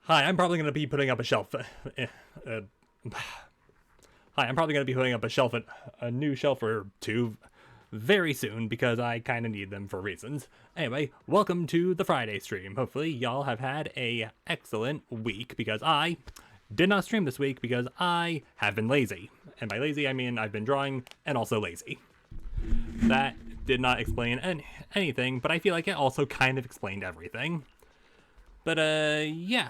Hi, I'm probably going to be putting up a shelf. Hi, I'm probably going to be putting up a new shelf or two very soon because I kind of need them for reasons. Anyway, welcome to the Friday stream. Hopefully y'all have had a excellent week because I did not stream this week because I have been lazy. And by lazy, I mean I've been drawing and also lazy. That did not explain anything, but I feel like it also kind of explained everything. But, yeah.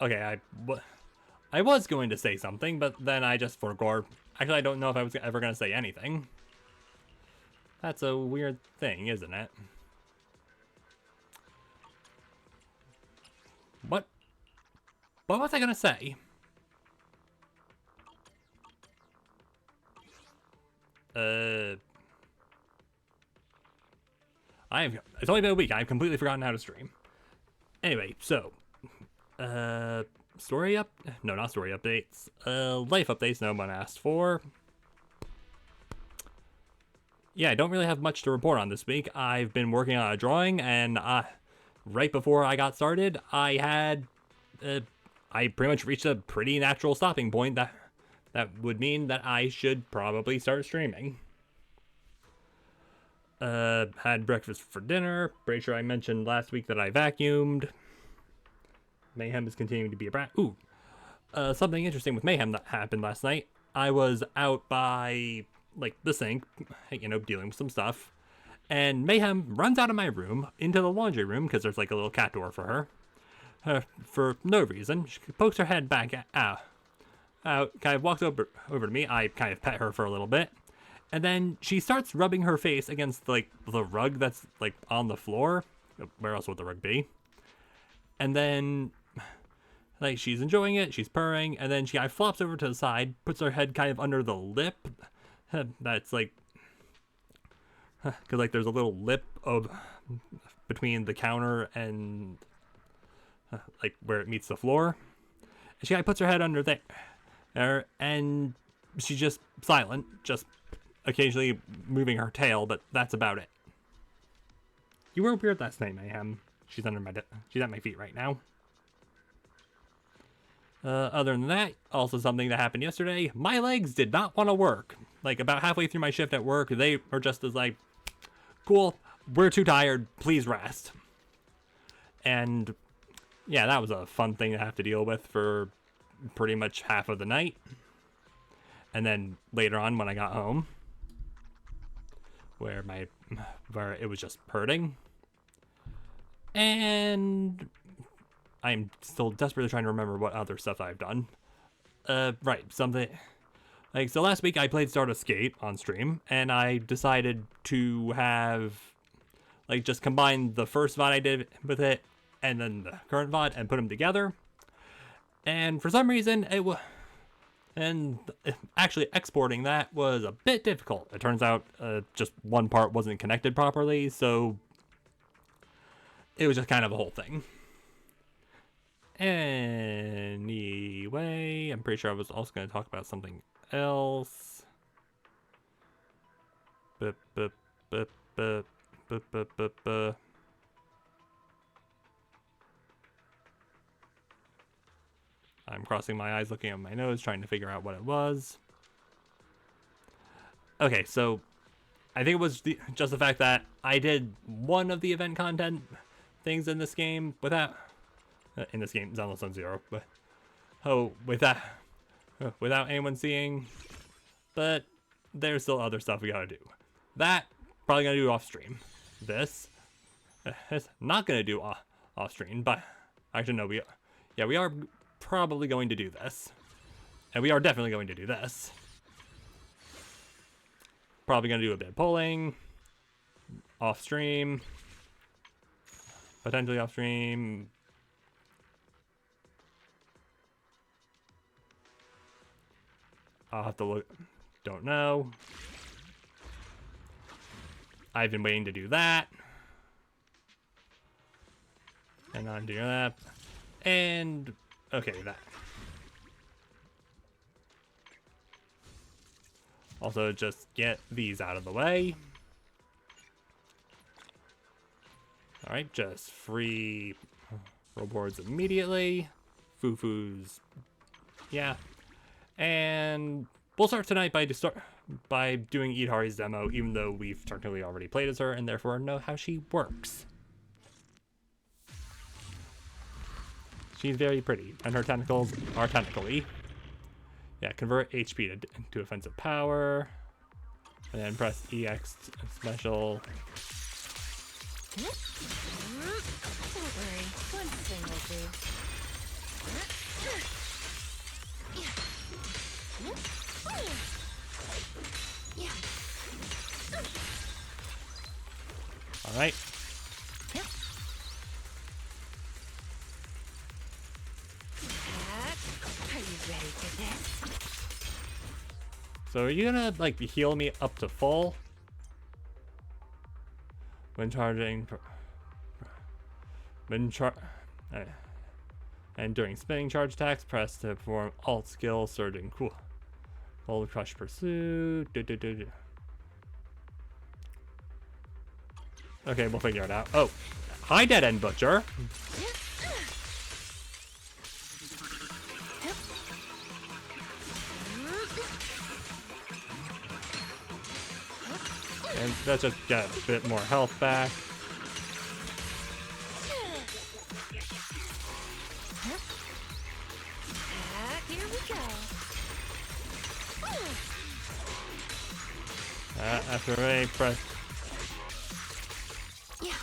Okay, I was going to say something, but then I just forgot. Actually, I don't know if I was ever going to say anything. That's a weird thing, isn't it? What was I going to say? It's only been a week. I've completely forgotten how to stream. Anyway, so, story up? No, not story updates. Life updates no one asked for. Yeah, I don't really have much to report on this week. I've been working on a drawing, and right before I got started, I pretty much reached a pretty natural stopping point that would mean that I should probably start streaming. Had breakfast for dinner. Pretty sure I mentioned last week that I vacuumed. Mayhem is continuing to be a brat. Ooh. Something interesting with Mayhem that happened last night. I was out by, like, the sink, dealing with some stuff. And Mayhem runs out of my room into the laundry room because there's, like, a little cat door for her. For no reason. She pokes her head back out. Kind of walks over to me. I kind of pet her for a little bit. And then she starts rubbing her face against, like, the rug that's, like, on the floor. Where else would the rug be? And then, like, she's enjoying it. She's purring. And then she kind of flops over to the side, puts her head kind of under the lip. That's, like, because, like, there's a little lip between the counter and, like, where it meets the floor. And she kind of puts her head under there. And she's just silent, just occasionally moving her tail, but that's about it. You were weird last night, Mayhem. She's she's at my feet right now. Other than that, also something that happened yesterday, my legs did not want to work. Like, about halfway through my shift at work, they were just as like, cool, we're too tired, please rest. And yeah, that was a fun thing to have to deal with for pretty much half of the night. And then later on when I got home, where it was just hurting. And I'm still desperately trying to remember what other stuff I've done. Right, something like, so last week I played Stardust Skate on stream, and I decided to have, like, just combine the first VOD I did with it and then the current VOD and put them together. And for some reason actually exporting that was a bit difficult. It turns out just one part wasn't connected properly, so it was just kind of a whole thing. Anyway, I'm pretty sure I was also going to talk about something else. I'm crossing my eyes, looking at my nose, trying to figure out what it was. Okay, so I think it was just the fact that I did one of the event content things in this game without... in this game, Zenless on Zero, but... without anyone seeing. But there's still other stuff we gotta do. That, probably gonna do off stream. This, it's not gonna do off stream, but... Actually, no, we are probably going to do this. And we are definitely going to do this. Probably going to do a bit of polling. Off stream. Potentially off stream. I'll have to look. Don't know. I've been waiting to do that. And I'm doing that. And... okay, that. Also, just get these out of the way. Alright, just free rewards immediately. Fufu's, yeah. And we'll start tonight by doing Idari's demo, even though we've technically already played as her and therefore know how she works. She's very pretty, and her tentacles are tentacly. Yeah, convert HP to offensive power, and then press EX special. Don't worry, one thing will do. All right. Are you ready for this? So are you gonna like heal me up to full? When charging, and during spinning charge attacks, press to perform alt skill surging. Cool. Hold crush pursuit. Okay, we'll figure it out. Oh, hi, Dead End Butcher. And let's just get a bit more health back. Here we go. After A, press. Yeah.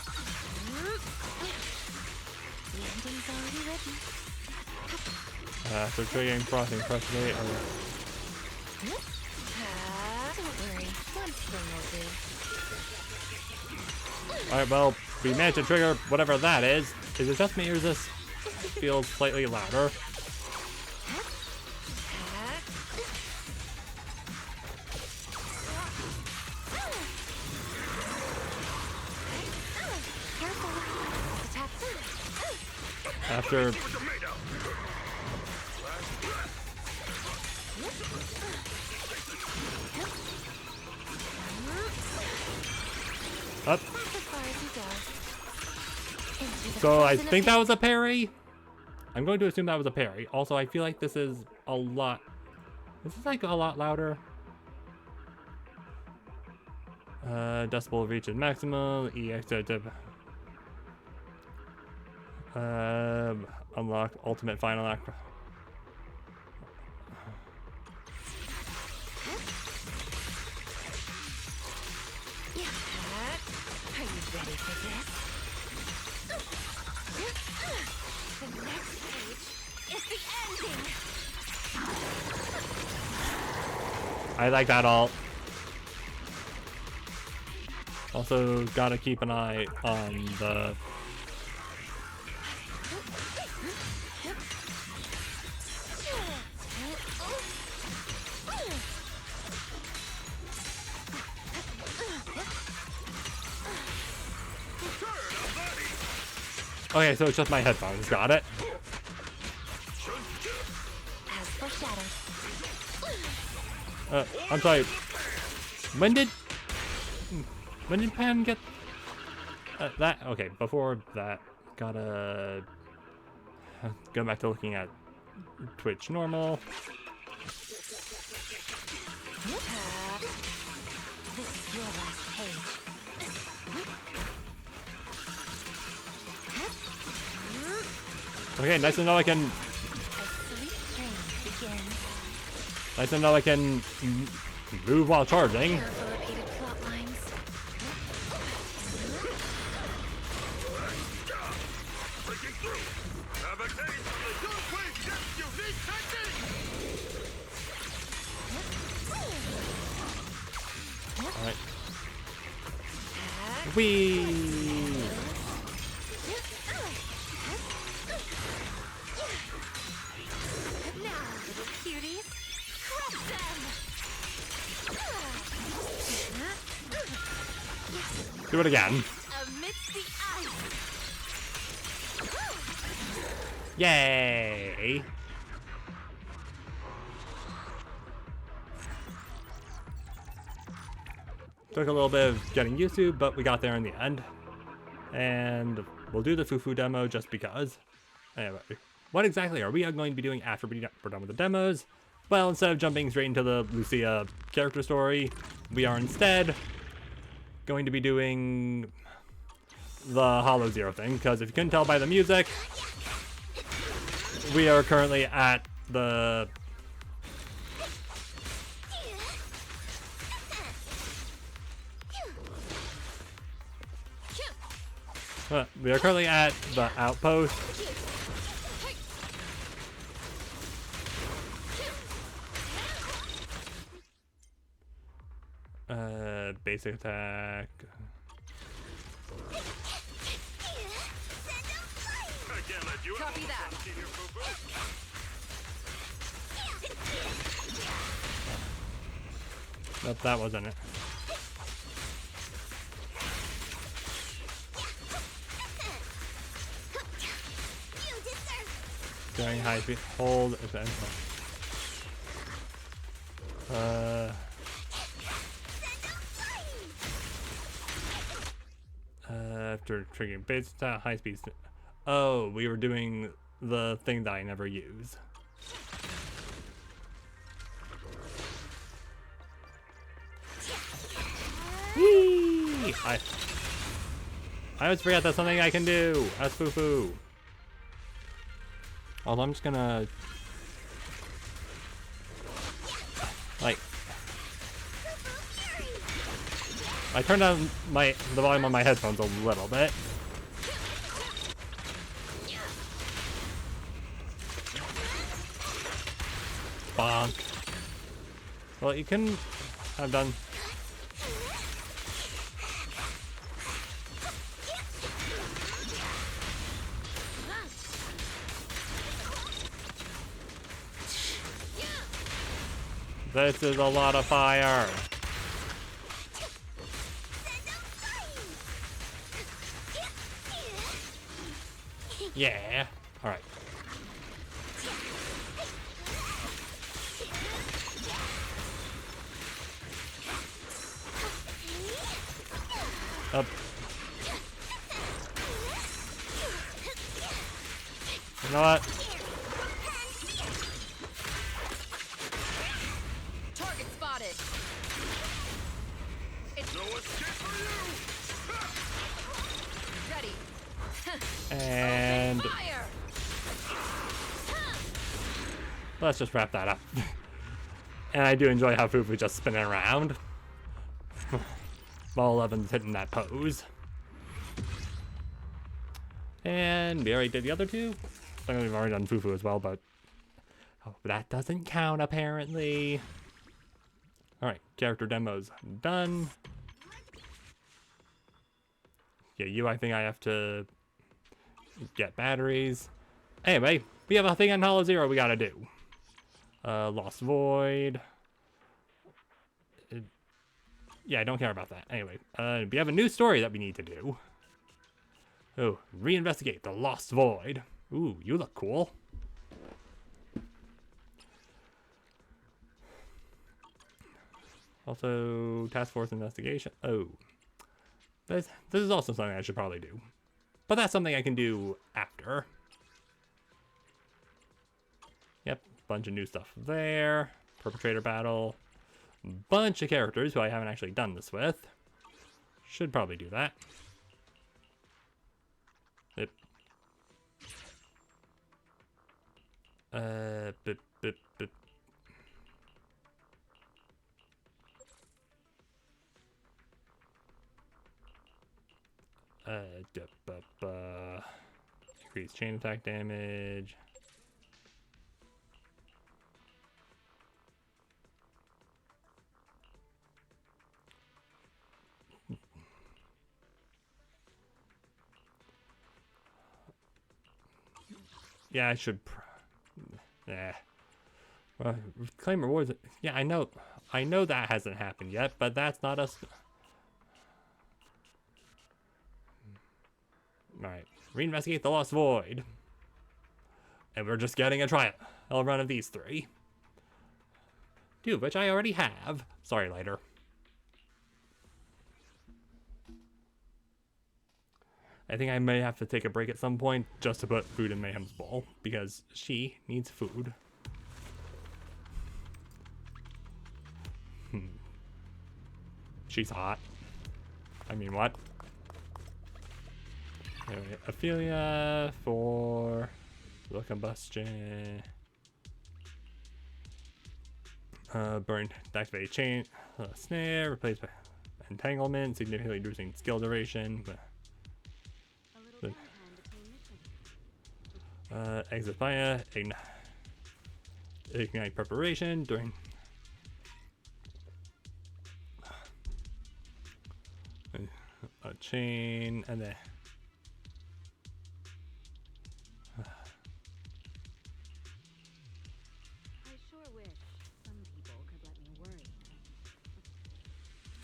The ending's already written. After triggering crossing, press A. Don't worry, one thing will do. Alright, well, we managed to trigger whatever that is. Is it just me or does this feel slightly louder? After up. So I think that was a parry. I'm going to assume that was a parry. Also, I feel like this is a lot. This is like a lot louder. Decibel reaches maximum. EX unlock ultimate final act. Are you ready for this? The next page is the ending. I like that alt. Also, gotta keep an eye on the. Okay, so it's just my headphones. Got it. As foreshadowed. I'm sorry. When did Pam get that? Okay, before that, gotta go back to looking at Twitch normal. This is your last page. Okay, nice to know I can. A sweet change begins. Nice to know I can move while charging. Careful repeated plot lines. All right. Whee! Now, little cuties, crush them! Do it again. Amidst the ice! Yay! Took a little bit of getting used to, but we got there in the end. And we'll do the Fufu demo just because. Anyway, what exactly are we going to be doing after we're done with the demos? Well, instead of jumping straight into the Lucia character story, we are instead going to be doing the Hollow Zero thing, because if you couldn't tell by the music, we are currently at the... we are currently at the outpost. Basic attack. Copy that. Nope, that wasn't it. Going high speed. Hold. After triggering base attack, high speed. Oh, we were doing the thing that I never use. Whee! I always forget that's something I can do. That's Fufu. Although I'm just gonna like I turned down the volume on my headphones a little bit. Bonk. Well, you couldn't have done. This is a lot of fire. Yeah. All right. Up. You know what? Target spotted. It's no escape for you. Ready. And Fire. let's just wrap that up. And I do enjoy how Fufu just spinning around while 11's hitting that pose. And we already did the other two. I think we've already done Fufu as well, but that doesn't count apparently. Alright, character demos done. Yeah, you, I think I have to get batteries. Anyway, we have a thing on Hollow Zero we gotta do. Lost Void. Yeah, I don't care about that. Anyway, we have a new story that we need to do. Oh, reinvestigate the Lost Void. Ooh, you look cool. Also, task force investigation. Oh, this is also something I should probably do, but that's something I can do after. Yep, bunch of new stuff there. Perpetrator battle. Bunch of characters who I haven't actually done this with. Should probably do that. Yep. Bip, bip, bip. Increase chain attack damage. Yeah, I should. Yeah. Claim rewards. Yeah, I know that hasn't happened yet, but that's not us. Alright, reinvestigate the Lost Void. And we're just getting a trial run of these three. Two of which I already have. Sorry, later. I think I may have to take a break at some point just to put food in Mayhem's bowl because she needs food. She's hot. I mean, what? Anyway, Ophelia for the combustion. Burn, activate chain, snare, replaced by entanglement, significantly reducing skill duration. Exit via ignite preparation during. A chain and then. I sure wish some people could let me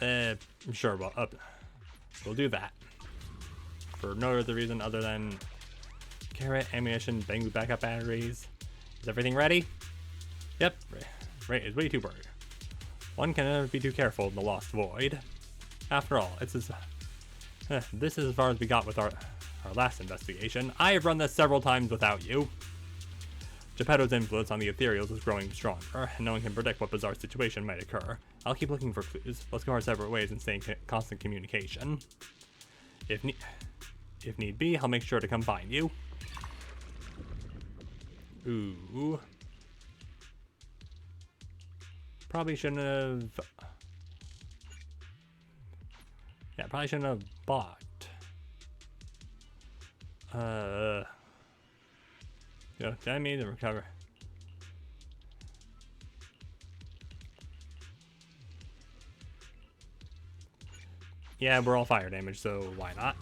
worry. Sure, we'll do that. For no other reason other than carrot, ammunition, bamboo backup batteries. Is everything ready? Yep, right is way too bright. One can never be too careful in the Lost Void. After all, this is as far as we got with our last investigation. I have run this several times without you. Geppetto's influence on the ethereals is growing stronger, and no one can predict what bizarre situation might occur. I'll keep looking for clues. Let's go our separate ways and stay in constant communication. If need be, I'll make sure to come find you. Ooh. Probably shouldn't have... Yeah, probably shouldn't have bought. Yeah, I mean to recover. Yeah, we're all fire damage, so why not?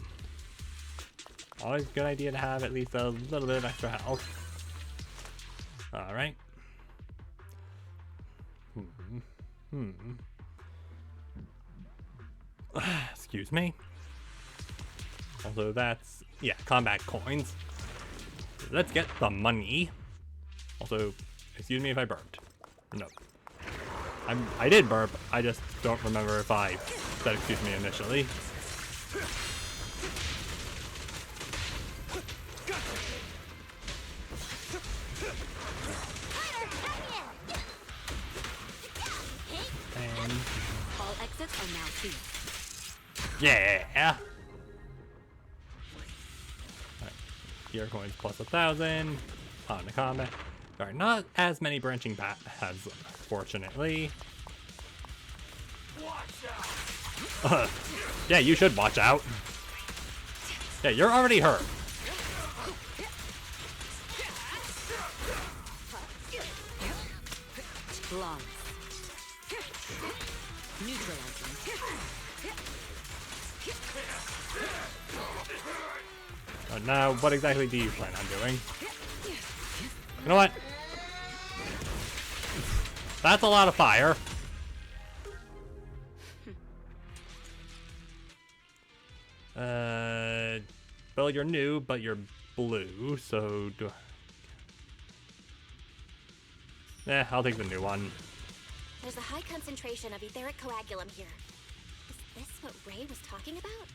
Always a good idea to have at least a little bit of extra health. Alright. Excuse me. Also, that's, yeah, combat coins. Let's get the money. Also, excuse me if I burped. No. I did burp, I just don't remember if I said excuse me initially. And All exits are now sealed. yeah. Right. Gear coins plus 1,000. On the combat. There are not as many branching paths, fortunately. Yeah, you should watch out. Yeah, you're already hurt. Flawless. Neutralizing. Now, what exactly do you plan on doing? You know what? That's a lot of fire. Well, you're new, but you're blue, so do I'll take the new one. There's a high concentration of etheric coagulum here. Is this what Ray was talking about?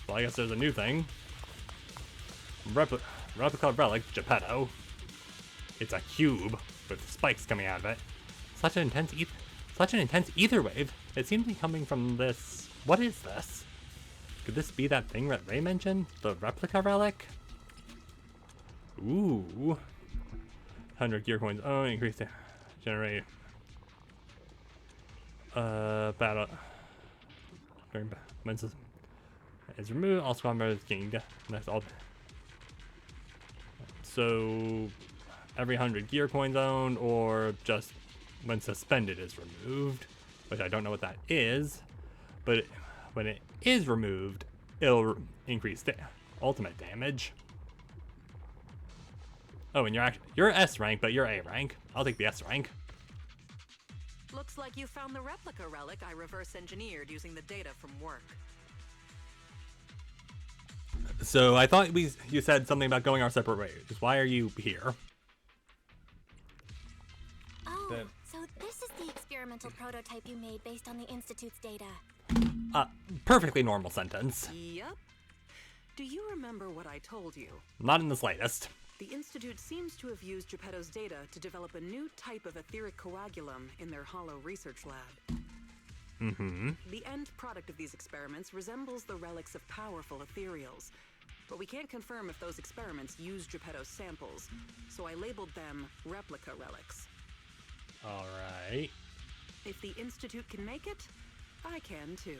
Well, I guess there's a new thing. Replica relic, Geppetto. It's a cube with spikes coming out of it. Such an intense ether wave. It seems to be coming from this. What is this? Could this be that thing that Ray mentioned? The replica relic? Ooh. 100 gear coins. Oh, increase the generate. Battle. During when is removed, all squad members gained. That's all. So every 100 gear coins owned, or just when suspended is removed, which I don't know what that is, but when it is removed, it'll increase ultimate damage. Oh, and you're S rank, but you're A rank. I'll take the S rank. Looks like you found the replica relic I reverse engineered using the data from work. So I thought you said something about going our separate ways. Why are you here? Oh, so this is the experimental prototype you made based on the Institute's data. Perfectly normal sentence. Yep. Do you remember what I told you? Not in the slightest. The Institute seems to have used Geppetto's data to develop a new type of etheric coagulum in their hollow research lab. Mm-hmm. The end product of these experiments resembles the relics of powerful ethereals, but we can't confirm if those experiments use Geppetto's samples, so I labeled them replica relics. Alright. If the Institute can make it, I can too.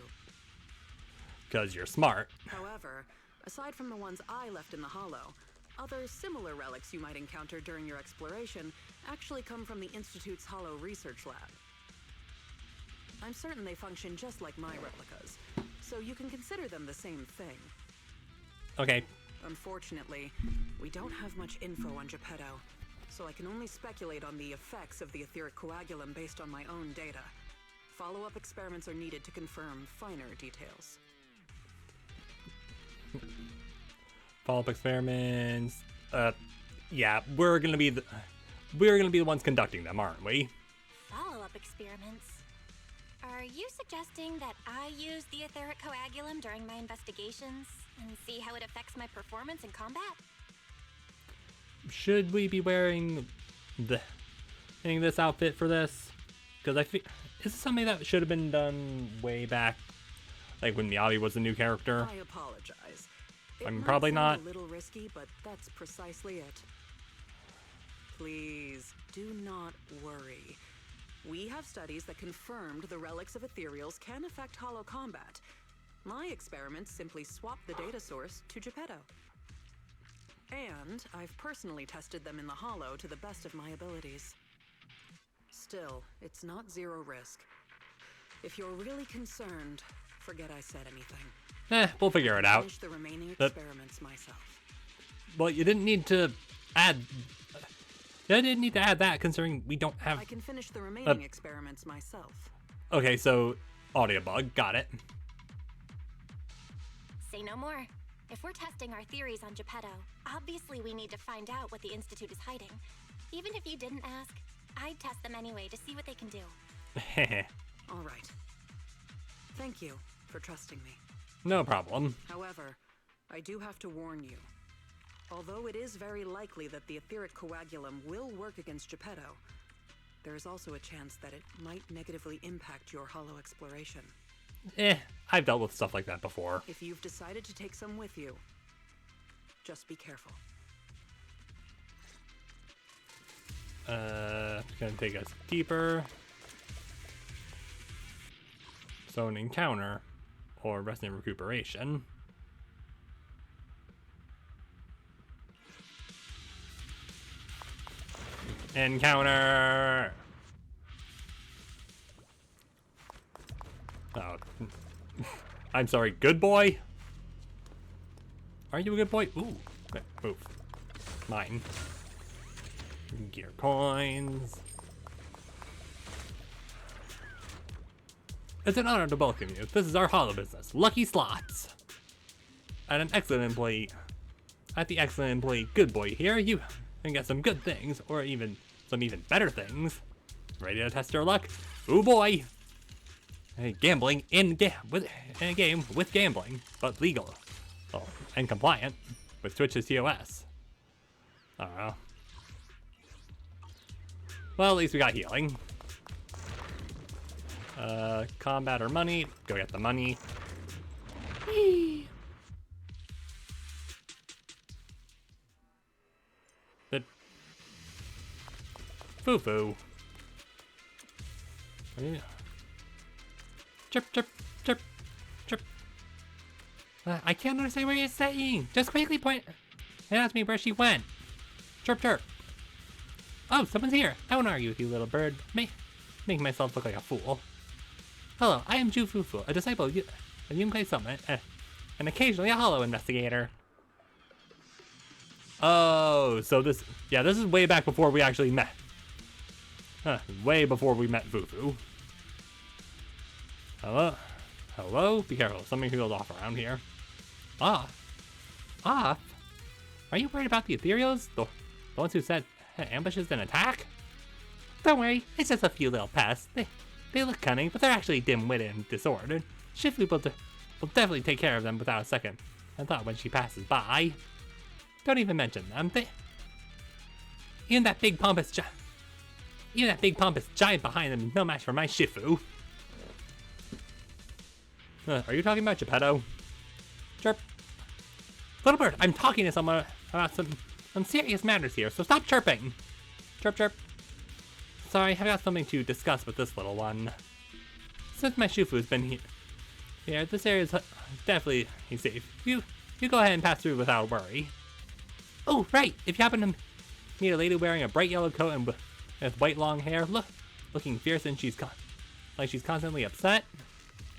Because you're smart. However, aside from the ones I left in the hollow, other similar relics you might encounter during your exploration actually come from the Institute's hollow research lab. I'm certain they function just like my replicas, so you can consider them the same thing. Okay. Unfortunately, we don't have much info on Geppetto, so I can only speculate on the effects of the etheric coagulum based on my own data. Follow-up experiments are needed to confirm finer details. Follow-up experiments. Yeah, we're gonna be the ones conducting them, aren't we? Follow-up experiments. Are you suggesting that I use the etheric coagulum during my investigations and see how it affects my performance in combat? Should we be wearing this outfit for this? Because I feel is this something that should have been done way back, like when Miyabi was a new character? I apologize. I mean, It probably might sound not. a little risky, but that's precisely it. Please do not worry. We have studies that confirmed the relics of ethereals can affect hollow combat. My experiments simply swap the data source to Geppetto. And I've personally tested them in the hollow to the best of my abilities. Still, it's not zero risk. If you're really concerned, forget I said anything. We'll figure it out. Finish the remaining But- experiments myself. Well, you didn't need to add. You didn't need to add that, considering we don't have. I can finish the remaining experiments myself. Okay, so audio bug, got it. Say no more. If we're testing our theories on Geppetto, obviously we need to find out what the Institute is hiding. Even if you didn't ask, I'd test them anyway to see what they can do. All right. Thank you for trusting me. No problem. However, I do have to warn you. Although it is very likely that the etheric coagulum will work against Geppetto, there is also a chance that it might negatively impact your hollow exploration. I've dealt with stuff like that before. If you've decided to take some with you, just be careful. It's gonna take us deeper. So an encounter, or rest and recuperation. Encounter! Oh. I'm sorry, good boy? Are you a good boy? Ooh, okay, move. Mine. Gear coins. It's an honor to welcome you. This is our hollow business, Lucky Slots. At the excellent employee, good boy here, you can get some good things, or even some even better things. Ready to test your luck? Ooh boy! Hey, gambling in a game with gambling, but legal, and compliant with Twitch's TOS. I don't know. Well, at least we got healing. Combat or money? Go get the money. Whee! The foo-foo. Chirp, chirp, chirp, chirp. I can't understand what you're saying. Just quickly point and ask me where she went. Chirp, chirp. Oh, someone's here. I won't argue with you, little bird. Make myself look like a fool. Hello, I am Ju Fufu, a disciple of Yunkai Summit, and occasionally a hollow investigator. Oh, so this is way back before we actually met. Way before we met Fufu. Hello? Hello? Be careful, something goes off around here. Off? Off? Are you worried about the ethereals? The ones who said ambushes and attack? Don't worry, it's just a few little pests. They look cunning, but they're actually dim-witted and disordered. Shiftloop will definitely take care of them without a second. I thought when she passes by. Don't even mention them. Even that big pompous giant behind them is no match for my Shifu. Are you talking about Geppetto? Chirp. Little bird, I'm talking to someone about some serious matters here, so stop chirping. Chirp, chirp. Sorry, I've got something to discuss with this little one. Since my Shifu's been here, this area is definitely safe. You go ahead and pass through without worry. Oh, right. If you happen to meet a lady wearing a bright yellow coat and with white long hair, looking fierce and she's constantly upset,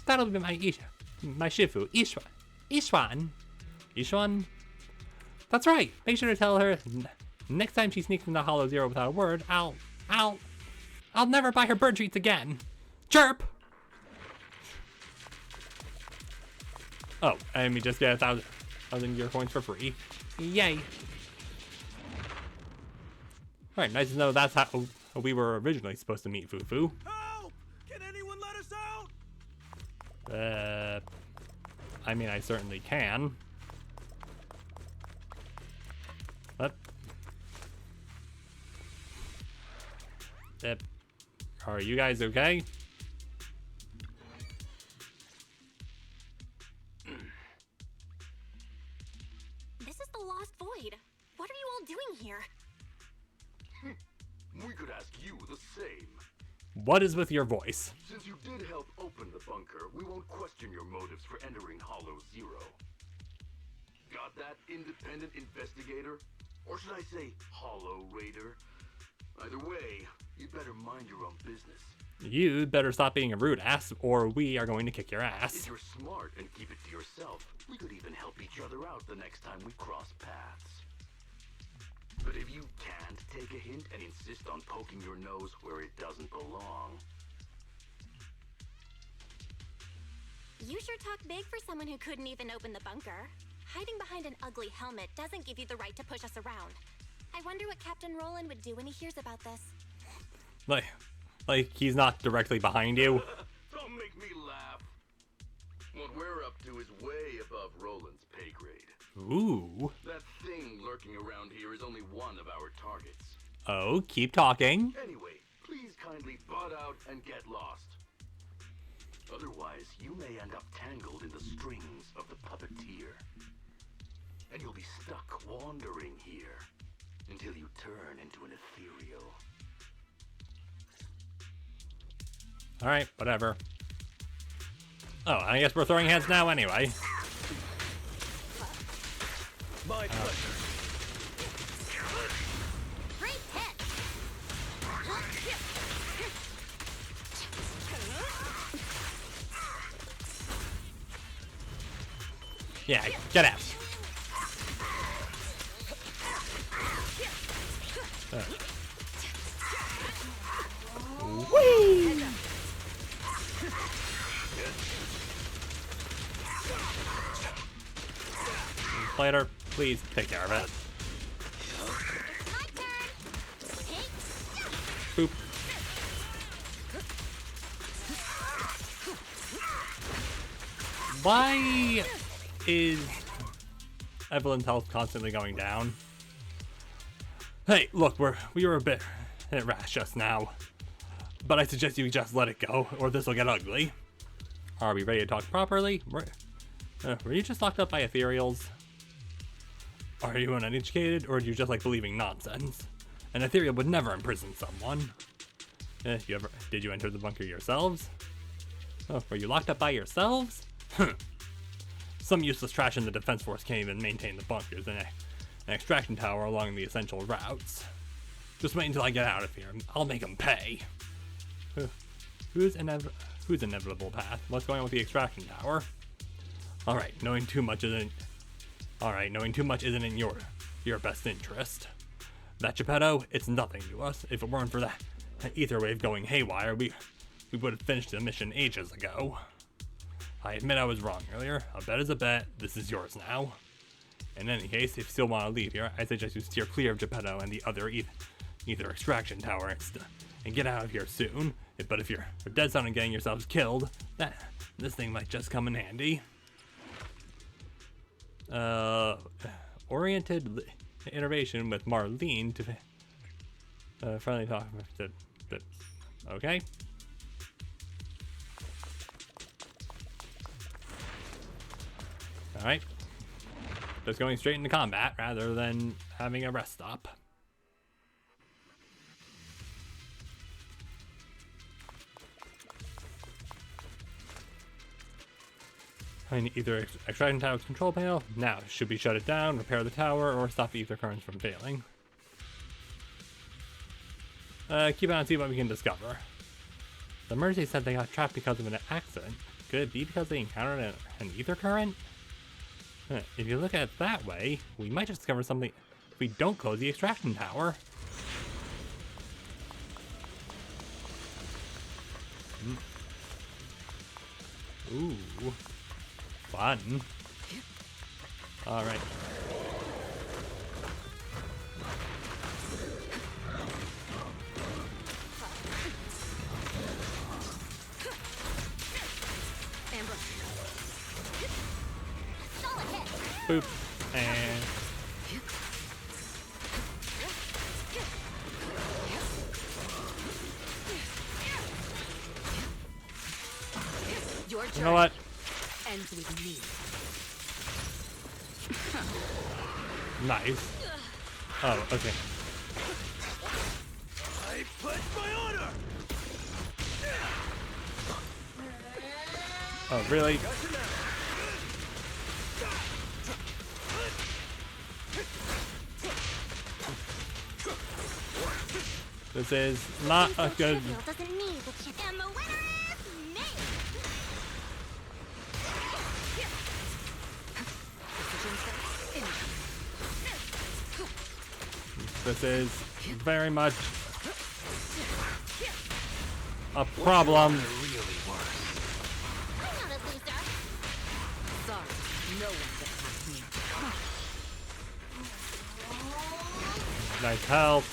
that'll be my Shifu, Ishwan. That's right. Make sure to tell her next time she sneaks into Hollow Zero without a word, I'll never buy her bird treats again. Chirp. Oh, and we just get 1,000 gear points for free. Yay. Alright, nice to know that's how we were originally supposed to meet Fufu. Help! Can anyone let us out? I mean, I certainly can. What? Are you guys okay? This is the Lost Void. What are you all doing here? We could ask you the same. What is with your voice? Since you did help open the bunker, we won't question your motives for entering Hollow Zero. Got that, independent investigator? Or should I say, Hollow Raider? Either way, you'd better mind your own business. You'd better stop being a rude ass, or we are going to kick your If ass. you're smart and keep it to yourself, we could even help each other out the next time we cross paths. But if you can't take a hint and insist on poking your nose where it doesn't belong... You sure talk big for someone who couldn't even open the bunker. Hiding behind an ugly helmet doesn't give you the right to push us around. I wonder what Captain Roland would do when he hears about this. Like he's not directly behind you. Don't make me laugh. What we're up to is way above Roland's pay grade. Ooh. That thing lurking around here is only one of our targets. Oh, keep talking. Anyway, please kindly butt out and get lost. Otherwise, you may end up tangled in the strings of the puppeteer. And you'll be stuck wandering here until you turn into an ethereal. Alright, whatever. Oh, I guess we're throwing heads now anyway. My pleasure. Great hit! Yeah, get out. Whee! Later, please take care of it. My turn! Take... Boop. Why is Evelyn's health constantly going down? Hey, look, we were a bit rash just now, but I suggest you just let it go, or this will get ugly. Are we ready to talk properly? Were you just locked up by ethereals? Are you uneducated, or do you just like believing nonsense? An ethereal would never imprison someone. Did you enter the bunker yourselves? Oh, were you locked up by yourselves? Some useless trash in the defense force can't even maintain the bunkers and an extraction tower along the essential routes. Just wait until I get out of here. I'll make them pay. Who's inevitable path? What's going on with the extraction tower? Alright, knowing too much isn't in your best interest. That Geppetto, it's nothing to us. If it weren't for that ether wave going haywire, we would have finished the mission ages ago. I admit I was wrong earlier. A bet is a bet. This is yours now. In any case, if you still want to leave here, I suggest you steer clear of Geppetto and the other ether extraction tower and get out of here soon. But if you're dead set on getting yourselves killed, this thing might just come in handy. Oriented innovation with Marlene to friendly talk. Okay. All right. Just going straight into combat rather than having a rest stop. I need either extraction tower's control panel. Now, should we shut it down, repair the tower, or stop the ether currents from failing? Keep on and see what we can discover. The Mercy said they got trapped because of an accident. Could it be because they encountered an ether current? If you look at it that way, we might just discover something if we don't close the extraction tower. Ooh. Fun. Alright. Boop. And Your you know what? ends with me. Nice. Oh, okay. I pledge my honor! Oh, really? Gotcha now. This is not a good. Doesn't need the chip. And the winner is me! This is very much a problem. I'm not a loser. Sorry, no one gets past me. Nice help.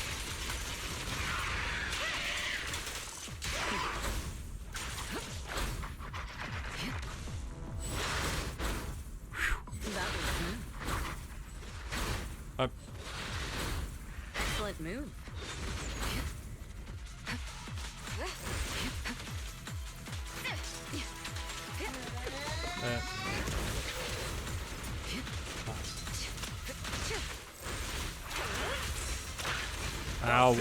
That was smooth. Excellent move. Ow.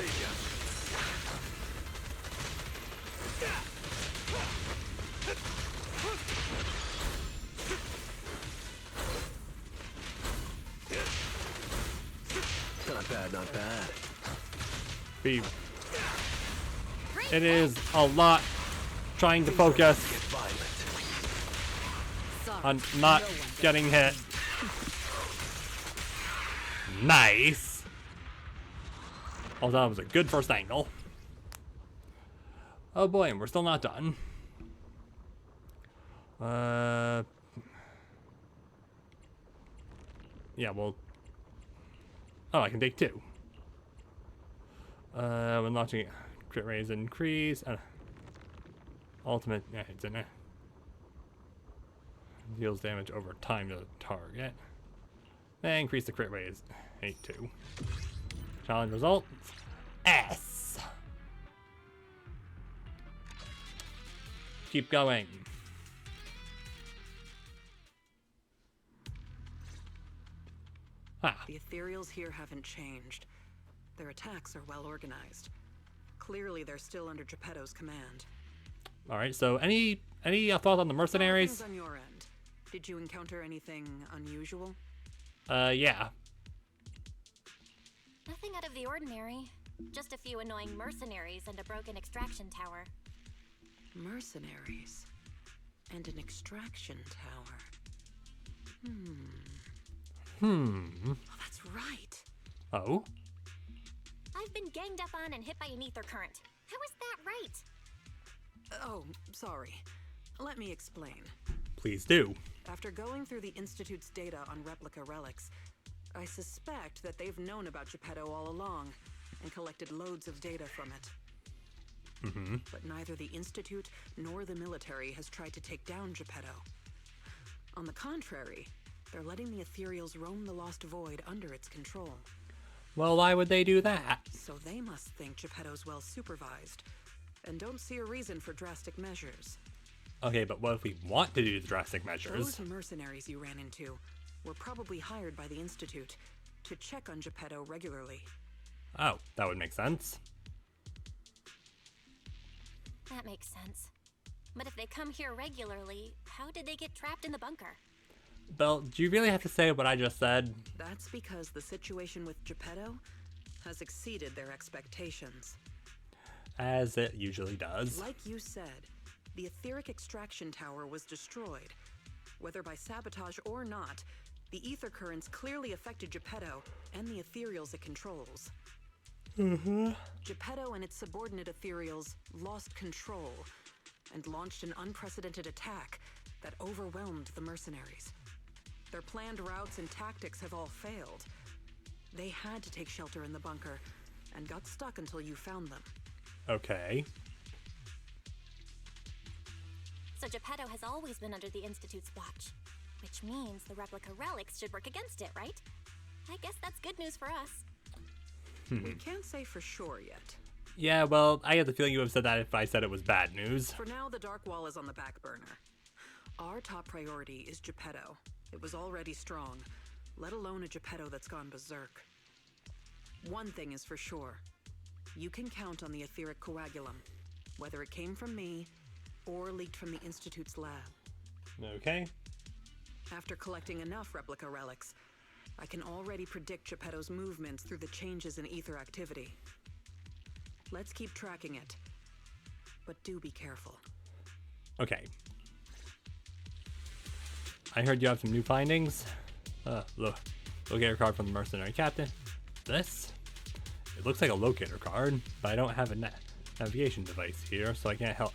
Not bad, not bad. Be. It is a lot trying to focus Sorry, on not no one gets getting hit. Nice. Oh, that was a good first angle. Oh boy, and we're still not done. Yeah, well. Oh, I can take two. When launching, crit raise increase. Ultimate, yeah, it's in there. Deals damage over time to the target. And increase the crit raise. 8-2. Challenge results. S. Keep going. Ah, The ethereals here haven't changed. Their attacks are well organized. Clearly, they're still under Geppetto's command. all right. So, any thoughts on the mercenaries? Things on your end. Did you encounter anything unusual? Yeah. Nothing out of the ordinary. Just a few annoying mercenaries and a broken extraction tower. Mercenaries. And an extraction tower. Oh, that's right. Oh. I've been ganged up on and hit by an ether current. How is that right? Oh, sorry. Let me explain. Please do. After going through the Institute's data on replica relics, I suspect that they've known about Geppetto all along and collected loads of data from it. But neither the Institute nor the military has tried to take down Geppetto. On the contrary, They're letting the ethereals roam the Lost Void under its control. Well, why would they do that? So they must think Geppetto's well supervised, and don't see a reason for drastic measures. Okay, but what if we want to do drastic measures? Those mercenaries you ran into were probably hired by the Institute to check on Geppetto regularly. Oh, that would make sense. That makes sense. But if they come here regularly, how did they get trapped in the bunker? Belle, do you really have to say what I just said? That's because the situation with Geppetto has exceeded their expectations. As it usually does. Like you said, the etheric extraction tower was destroyed. Whether by sabotage or not, the ether currents clearly affected Geppetto and the ethereals it controls. Geppetto and its subordinate ethereals lost control and launched an unprecedented attack that overwhelmed the mercenaries. Their planned routes and tactics have all failed. They had to take shelter in the bunker and got stuck until you found them. Okay. So Geppetto has always been under the Institute's watch, which means the replica relics should work against it, right? I guess that's good news for us. We can't say for sure yet. Yeah, well, I have the feeling you would have said that if I said it was bad news. For now, the Dark Wall is on the back burner. Our top priority is Geppetto. It was already strong, let alone a Geppetto that's gone berserk. One thing is for sure. You can count on the etheric coagulum, whether it came from me or leaked from the Institute's lab. Okay. After collecting enough replica relics, I can already predict Geppetto's movements through the changes in ether activity. Let's keep tracking it, but do be careful. Okay. I heard you have some new findings. Locator card from the mercenary captain. This? It looks like a locator card, but I don't have a navigation device here, so I can't help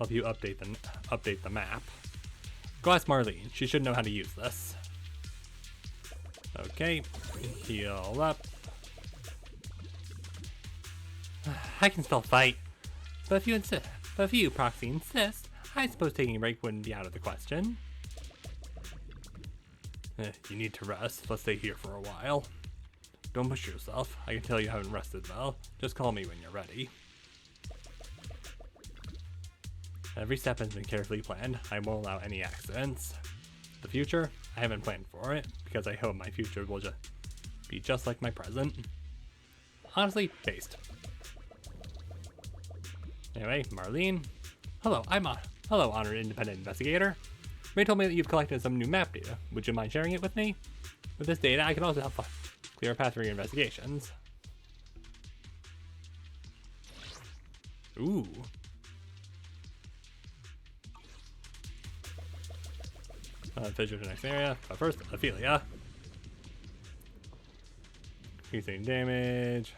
you update the map. Go ask Marlene. She should know how to use this. Okay, heal up. I can still fight, but if you, Proxy, insist, I suppose taking a break wouldn't be out of the question. You need to rest. Let's stay here for a while. Don't push yourself. I can tell you haven't rested well. Just call me when you're ready. Every step has been carefully planned. I won't allow any accidents. The future? I haven't planned for it, because I hope my future will be just like my present. Honestly, based. Anyway, Marlene. Hello, hello, honored independent investigator. Ray told me that you've collected some new map data. Would you mind sharing it with me? With this data, I can also help clear a path for your investigations. Ooh. Vision to the next area. But first, Ophelia. Increasing damage.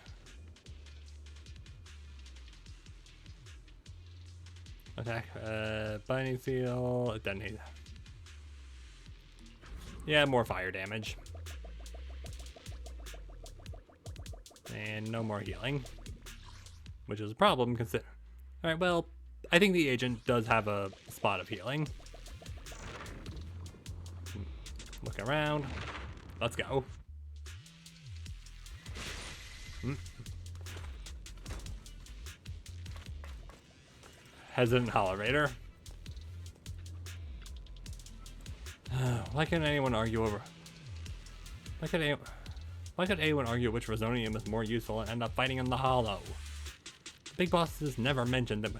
Attack. Binding seal. Detonate. Yeah, more fire damage. And no more healing. Which is a problem considering. Alright, well, I think the agent does have a spot of healing. Look around. Let's go. Hesitant Hollerator. Why can't anyone argue over? Why could anyone argue which Resonium is more useful and end up fighting in the Hollow? Big bosses never mentioned them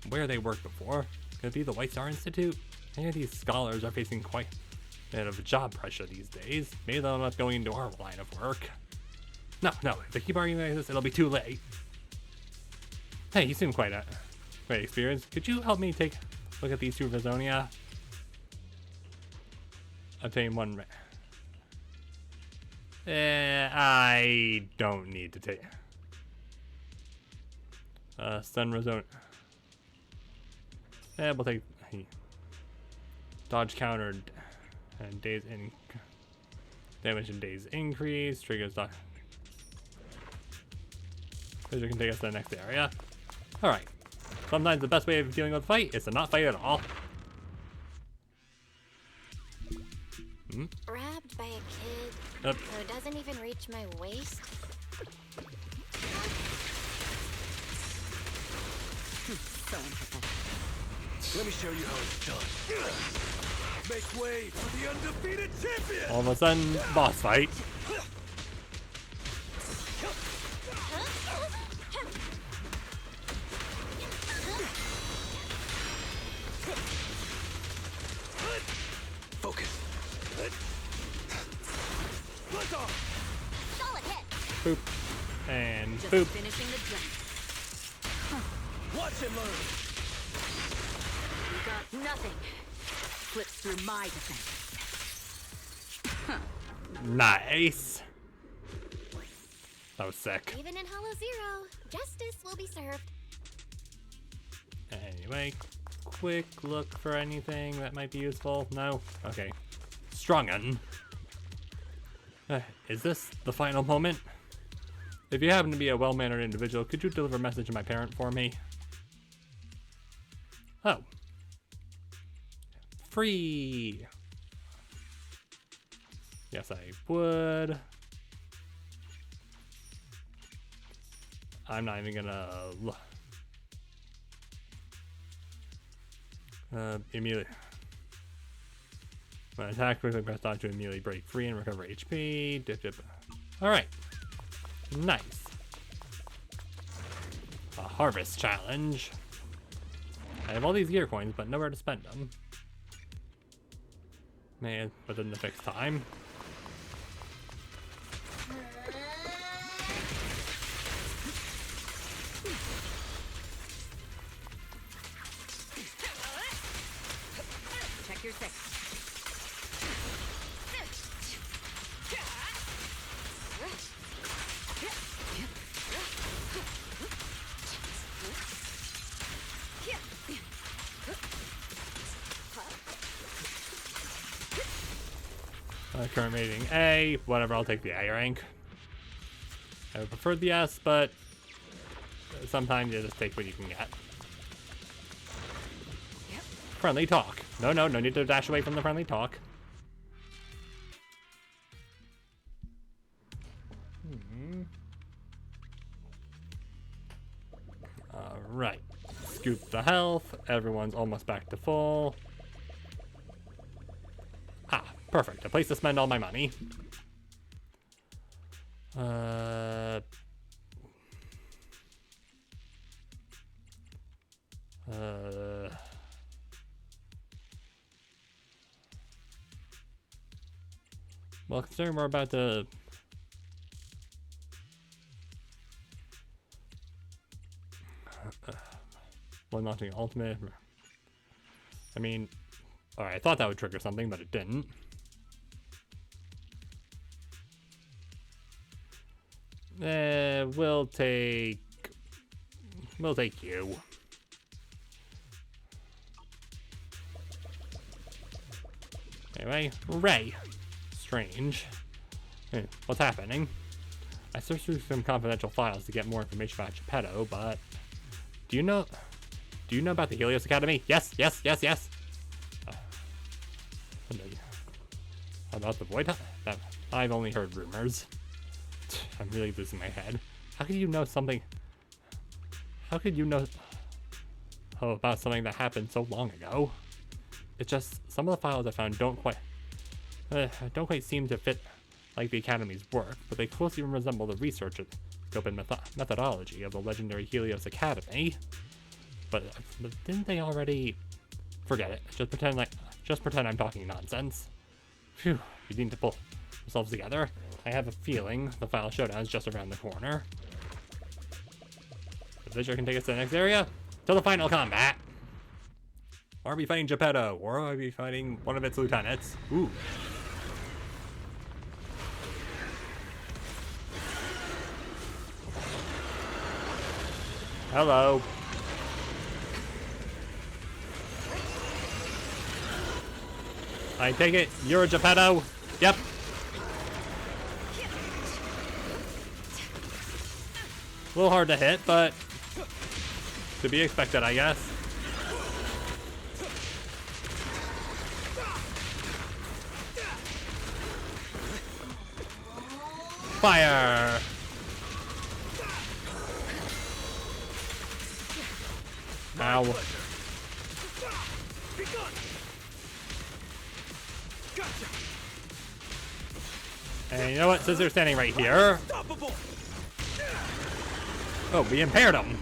where they worked before. Could it be the White Star Institute? Many of these scholars are facing quite a bit of job pressure these days. Maybe they'll end up going into our line of work. No, if they keep arguing like this, it'll be too late. Hey, you seem quite experienced. Could you help me take a look at these two Visonia? Obtain one. I don't need to take. Stun Visonia. We'll take dodge counter and days in damage and days increase. Triggers dodge. Vision can take us to the next area. Alright. Sometimes the best way of dealing with a fight is to not fight at all. Grabbed by a kid Yep. who doesn't even reach my waist? So empathetic. Let me show you how it's done. Make way for the undefeated champion! All of a sudden, boss fight. Focus. Let's off! Solid hit! Boop. And Just boop. finishing the job. Watch and learn! You got nothing. Flips through my defense. Nice. That was sick. Even in Hollow Zero, justice will be served. Anyway, quick look for anything that might be useful. No? Okay. Strong'un. Is this the final moment? If you happen to be a well-mannered individual, could you deliver a message to my parent for me? Oh. Free! Yes, I would. I'm not even gonna look. Immediately. When attack, quickly press dodge to immediately break free and recover HP. Dip, dip. Alright. Nice. A harvest challenge. I have all these gear coins, but nowhere to spend them. Man, within the fixed time. Check your six. Current rating A. Whatever, I'll take the A rank. I would prefer the S, but sometimes you just take what you can get. Friendly talk. No need to dash away from the friendly talk. Alright. Scoop the health. Everyone's almost back to full. Ah, perfect. A place to spend all my money. Well, considering we're about to... One launching ultimate. I mean, alright, I thought that would trigger something, but it didn't. We'll take you. Anyway, Ray. Strange. Hey, what's happening? I searched through some confidential files to get more information about Geppetto, but do you know about the Helios Academy? Yes. About the Void? That I've only heard rumors. I'm really losing my head. How could you know something? How could you know about something that happened so long ago? It's just some of the files I found don't quite seem to fit like the Academy's work, but they closely resemble the research scope and methodology of the legendary Helios Academy. But didn't they already? Forget it. Just pretend I'm talking nonsense. Phew, you need to pull yourselves together. I have a feeling the final showdown is just around the corner. The Vision can take us to the next area, to the final combat. Are we fighting Geppetto, or are we fighting one of its lieutenants? Ooh. Hello. I take it you're a Geppetto? Yep. A little hard to hit, but to be expected, I guess. Fire! Ow. Be gone. Gotcha. And you know what? Since they're standing right here. Unstoppable. Oh, we impaired them.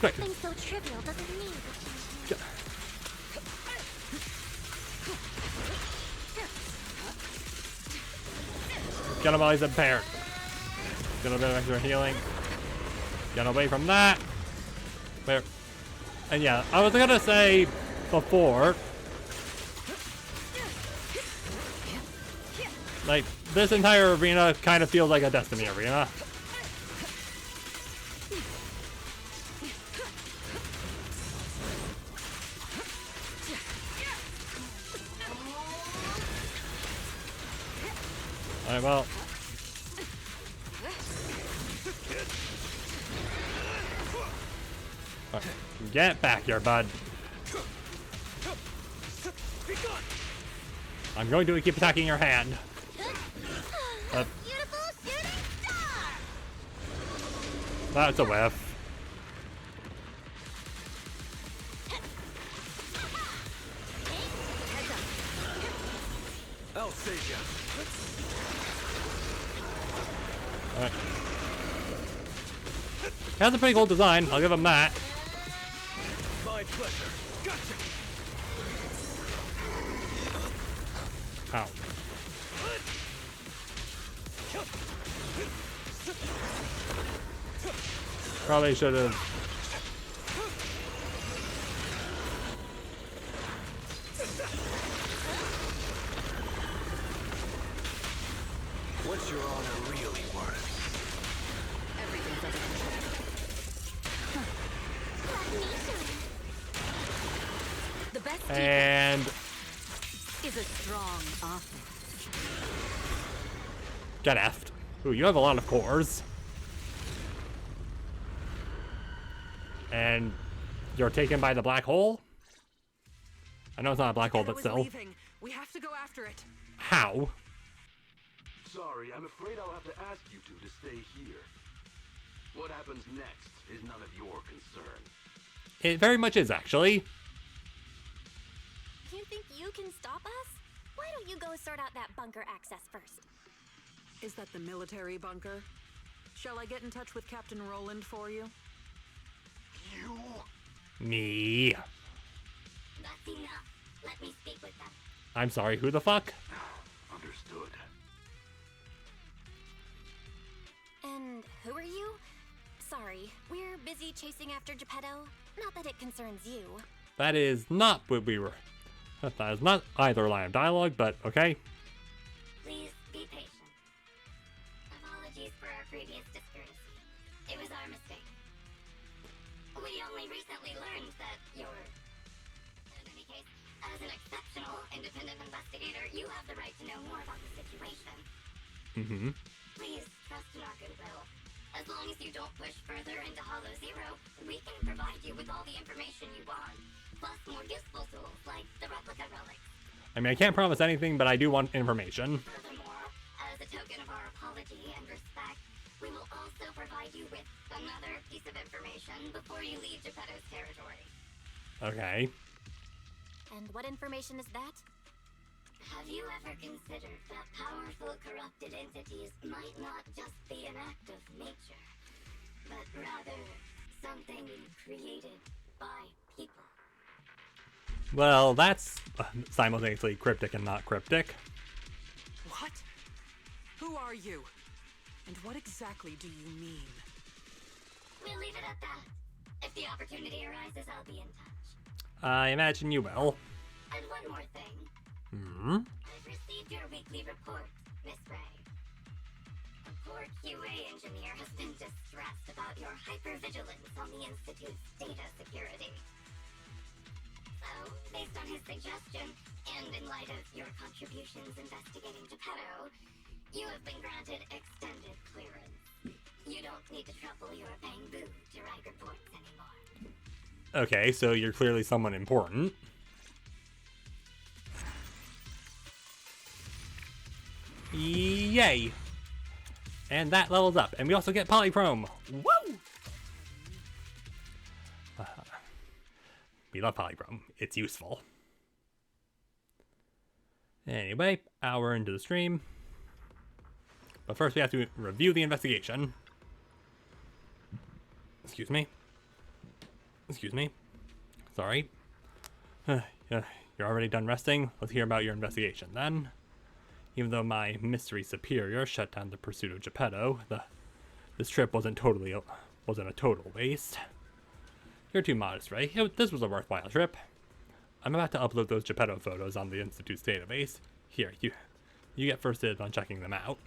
Quick. Something so trivial doesn't need. Get him while he's impaired. Get a bit of extra healing. Get away from that. There. And yeah, I was gonna say before, like, this entire arena kind of feels like a Destiny arena. Alright, well. Alright, get back here, bud. Be gone. I'm going to keep attacking your hand. Beautiful shooting star! That's a whiff. I'll save you. Alright. Has a pretty cool design, I'll give him that. My pleasure. Gotcha. Ow. Probably should have. What's your honor really worth? Everything's under control. The best And defense is a strong offense. get effed. Ooh, you have a lot of cores. And you're taken by the black hole? I know it's not a black hole, but Shadow is still. leaving. We have to go after it. How? Sorry, I'm afraid I'll have to ask you two to stay here. What happens next is none of your concern. It very much is, actually. You think you can stop us? Why don't you go sort out that bunker access first? Is that the military bunker? Shall I get in touch with Captain Roland for you? You? Me. That's enough. Let me speak with them. I'm sorry, who the fuck? Understood. And who are you? Sorry, we're busy chasing after Geppetto. Not that it concerns you. That is not what we were. That is not either line of dialogue, but okay. Please be patient. Apologies for our previous discourtesy. It was our mistake. We only recently learned that you're... In any case, as an exceptional independent investigator, you have the right to know more about the situation. Mm-hmm. Please trust in our goodwill. As long as you don't push further into Hollow Zero, we can provide you with all the information you want. Plus more useful tools like the replica relics. I mean, I can't promise anything, but I do want information. Furthermore, as a token of our apology and respect, we will also provide you with another piece of information before you leave Geppetto's territory. Okay. And what information is that? Have you ever considered that powerful corrupted entities might not just be an act of nature, but rather something created by people? Well, that's simultaneously cryptic and not cryptic. What? Who are you? And what exactly do you mean? We'll leave it at that. If the opportunity arises, I'll be in touch. I imagine you will. And one more thing. Hmm? I've received your weekly report, Miss Ray. A poor QA engineer has been distressed about your hypervigilance on the Institute's data security. So, based on his suggestion, and in light of your contributions investigating Geppetto, you have been granted extended clearance. You don't need to trouble your bamboo to write reports anymore. Okay, so you're clearly someone important. Yay! And that levels up. And we also get polychrome. Woo! We love polychrome. It's useful. Anyway, hour into the stream. But first we have to review the investigation. Excuse me. Excuse me. Sorry. You're already done resting. Let's hear about your investigation then. Even though my mystery superior shut down the pursuit of Geppetto, this trip wasn't a total waste. You're too modest, Ray. This was a worthwhile trip. I'm about to upload those Geppetto photos on the Institute's database. Here, you get first dibs on checking them out.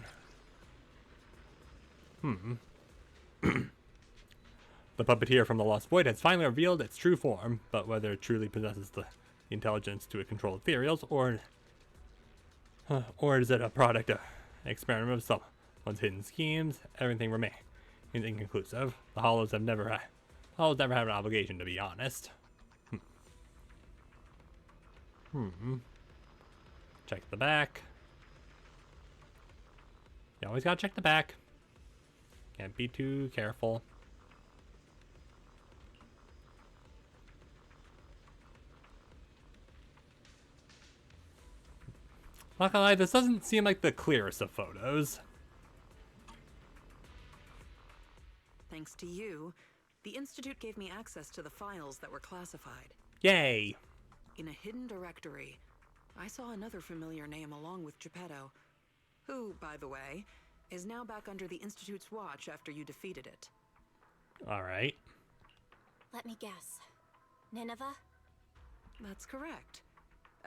The puppeteer from the Lost Void has finally revealed its true form, but whether it truly possesses the intelligence to control ethereals, or is it a product of experiment of someone's hidden schemes, everything remains inconclusive. The Hollows have never had an obligation to be honest. Check the back. You always gotta check the back. Can't be too careful. Not gonna lie, this doesn't seem like the clearest of photos. Thanks to you, the Institute gave me access to the files that were classified. Yay! In a hidden directory, I saw another familiar name along with Geppetto, who, by the way, is now back under the Institute's watch after you defeated it. Alright. Let me guess. Nineveh? That's correct.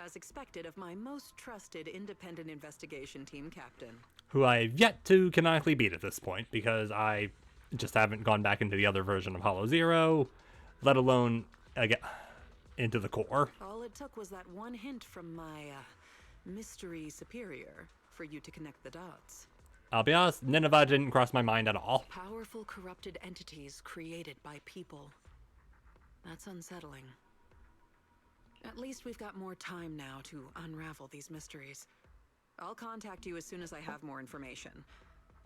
As expected of my most trusted independent investigation team captain. Who I've yet to canonically beat at this point, because I just haven't gone back into the other version of Hollow Zero, let alone into the core. All it took was that one hint from my mystery superior for you to connect the dots. I'll be honest, Nineveh didn't cross my mind at all. Powerful corrupted entities created by people. That's unsettling. At least we've got more time now to unravel these mysteries. I'll contact you as soon as I have more information,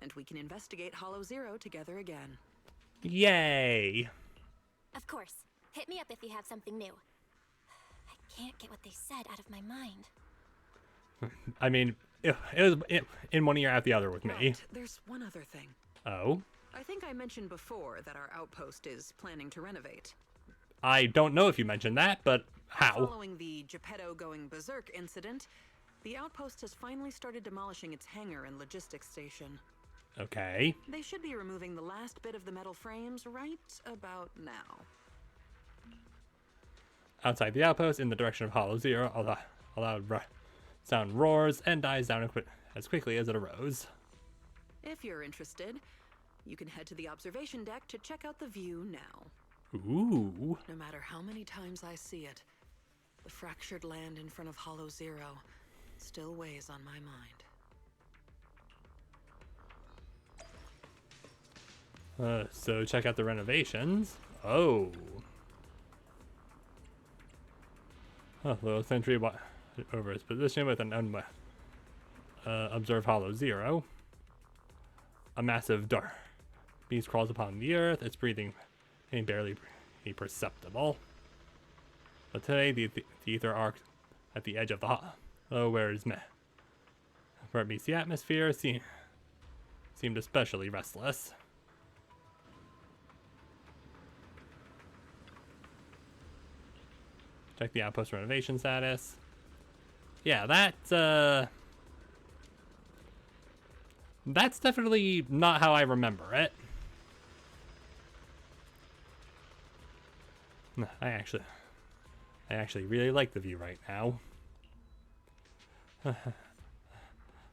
and we can investigate Hollow Zero together again. Yay! Of course. Hit me up if you have something new. I can't get what they said out of my mind. I mean, it was in one ear out the other with me. Right. There's one other thing. Oh? I think I mentioned before that our outpost is planning to renovate. I don't know if you mentioned that, but how? Following the Geppetto going berserk incident, the outpost has finally started demolishing its hangar and logistics station. Okay. They should be removing the last bit of the metal frames right about now. Outside the outpost, in the direction of Hollow Zero, a loud sound roars and dies down as quickly as it arose. If you're interested, you can head to the observation deck to check out the view now. Ooh. No matter how many times I see it, the fractured land in front of Hollow Zero still weighs on my mind. So check out the renovations. Oh. Little sentry over its position with an observe Hollow Zero. A massive dark beast crawls upon the earth. Its breathing ain't barely perceptible. But today the ether arc at the edge of the hollow where it meets the atmosphere seemed especially restless. Check the outpost renovation status. Yeah, that's definitely not how I remember it. I actually really like the view right now.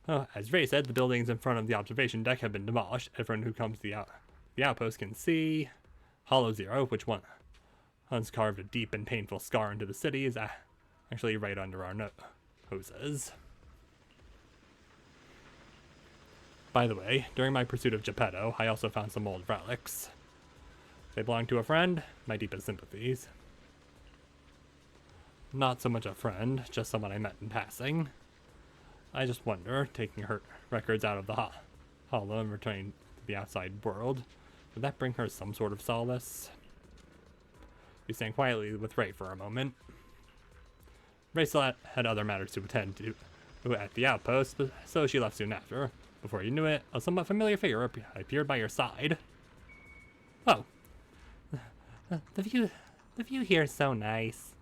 As Ray said, the buildings in front of the observation deck have been demolished. Everyone who comes to the outpost can see Hollow Zero, which once carved a deep and painful scar into the city, is actually right under our noses. By the way, during my pursuit of Geppetto, I also found some old relics. They belong to a friend. My deepest sympathies. Not so much a friend, just someone I met in passing. I just wonder, taking her records out of the hollow and returning to the outside world. Would that bring her some sort of solace? We stand quietly with Ray for a moment. Ray still had other matters to attend to at the outpost, so she left soon after. Before you knew it, a somewhat familiar figure appeared by your side. Oh. The view here is so nice.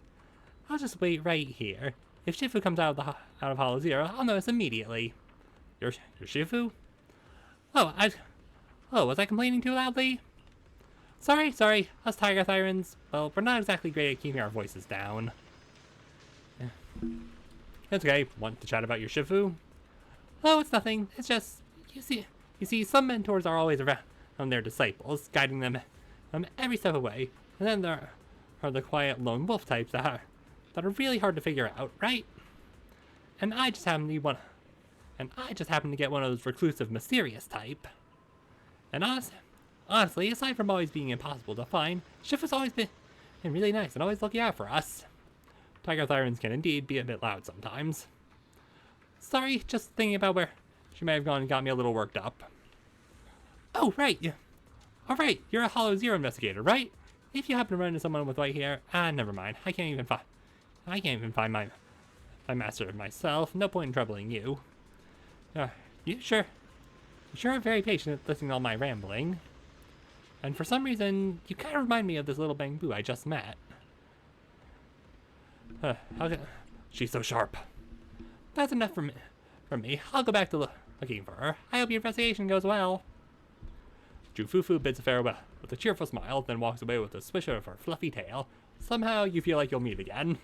I'll just wait right here. If Shifu comes out of Hollow Zero, I'll notice immediately. You're Shifu? Was I complaining too loudly? Sorry, us Tiger Thyrans, well, we're not exactly great at keeping our voices down. It's okay. Want to chat about your Shifu? Oh, it's nothing. It's just, you see, some mentors are always around their disciples, guiding them every step away. And then there are the quiet lone wolf types that are really hard to figure out, right? And I just happen to get one of those reclusive, mysterious type. And honestly, aside from always being impossible to find, Shifu's always been really nice and always looking out for us. Tiger Thyrans can indeed be a bit loud sometimes. Sorry, just thinking about where she may have gone got me a little worked up. Oh, right. Alright, you're a Hollow Zero investigator, right? If you happen to run into someone with white hair, never mind. I can't even find my master myself. No point in troubling you. You sure are very patient at listening to all my rambling. And for some reason, you kind of remind me of this little bamboo I just met. She's so sharp. That's enough from me. I'll go back to looking for her. I hope your investigation goes well. Jufufu bids farewell with a cheerful smile, then walks away with a swish of her fluffy tail. Somehow you feel like you'll meet again.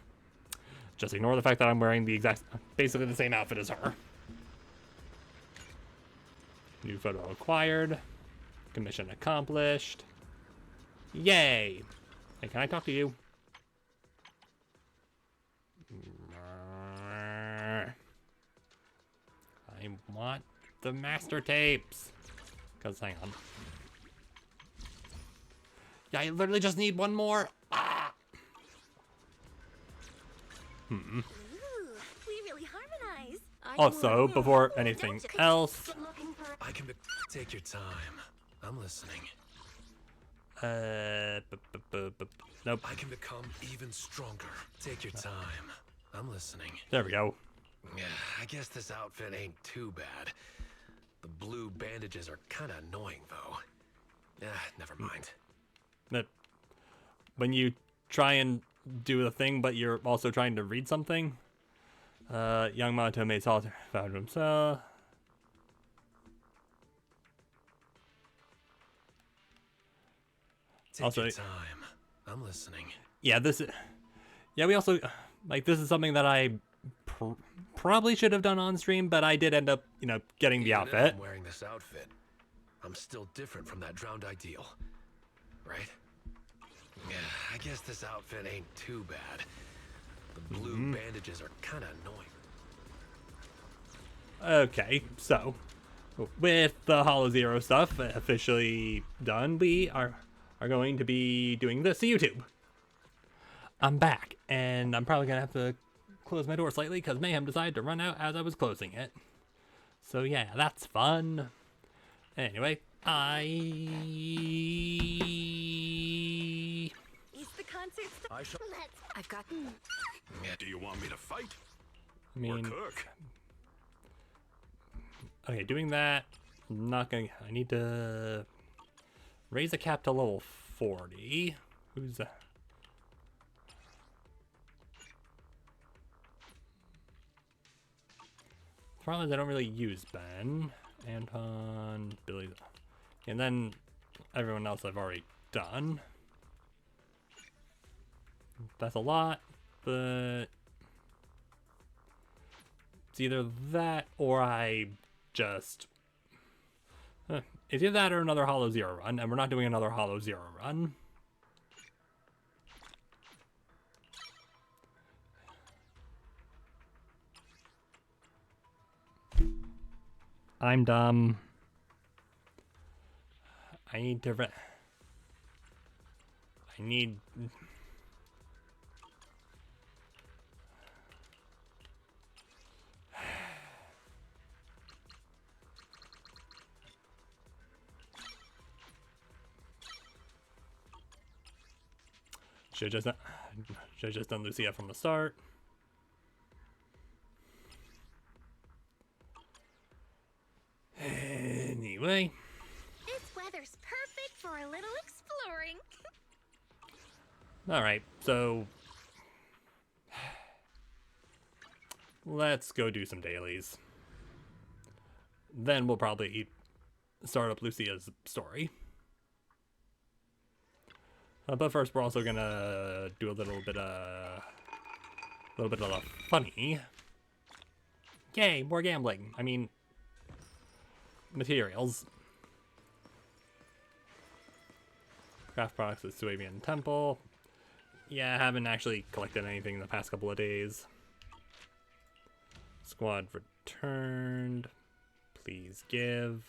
Just ignore the fact that I'm wearing basically the same outfit as her. New photo acquired. Commission accomplished. Yay! Hey, can I talk to you? I want the master tapes. Cause hang on. Yeah, I literally just need one more. Ooh, we really harmonize. Also, before anything else, I can take your time. I'm listening. nope. I can become even stronger. Take your time. I'm listening. There we go. Yeah, I guess this outfit ain't too bad. The blue bandages are kind of annoying, though. Never mind. That when you try and do the thing, but you're also trying to read something. Young Mato made solitary vow to himself. Take your time. I'm listening. Yeah, we also, like, this is something that I probably should have done on stream, but I did end up, getting the Even if outfit. I'm wearing this outfit, I'm still different from that drowned ideal, right? Yeah, I guess this outfit ain't too bad. The blue bandages are kind of annoying. Okay, so with the Hollow Zero stuff officially done, we are going to be doing this to YouTube. I'm back, and I'm probably gonna have to close my door slightly because Mayhem decided to run out as I was closing it. So yeah, that's fun. Anyway, Is the concert I've got. Do you want me to fight? I mean, cook? okay, doing that, not gonna, I need to raise the cap to level 40. Who's that? Problem is I don't really use Ben, Anton, Billy, and then everyone else I've already done. That's a lot, but it's either that or I just... it's either that or another Hollow Zero run, and we're not doing another Hollow Zero run. I'm dumb. I need to... I need... Should've just done Lucia from the start. Anyway. This weather's perfect for a little exploring. Alright, so let's go do some dailies. Then we'll probably start up Lucia's story. But first, we're also gonna do a little bit of the funny. Yay, more gambling. I mean, materials. Craft products at Suavian Temple. Yeah, I haven't actually collected anything in the past couple of days. Squad returned. Please give.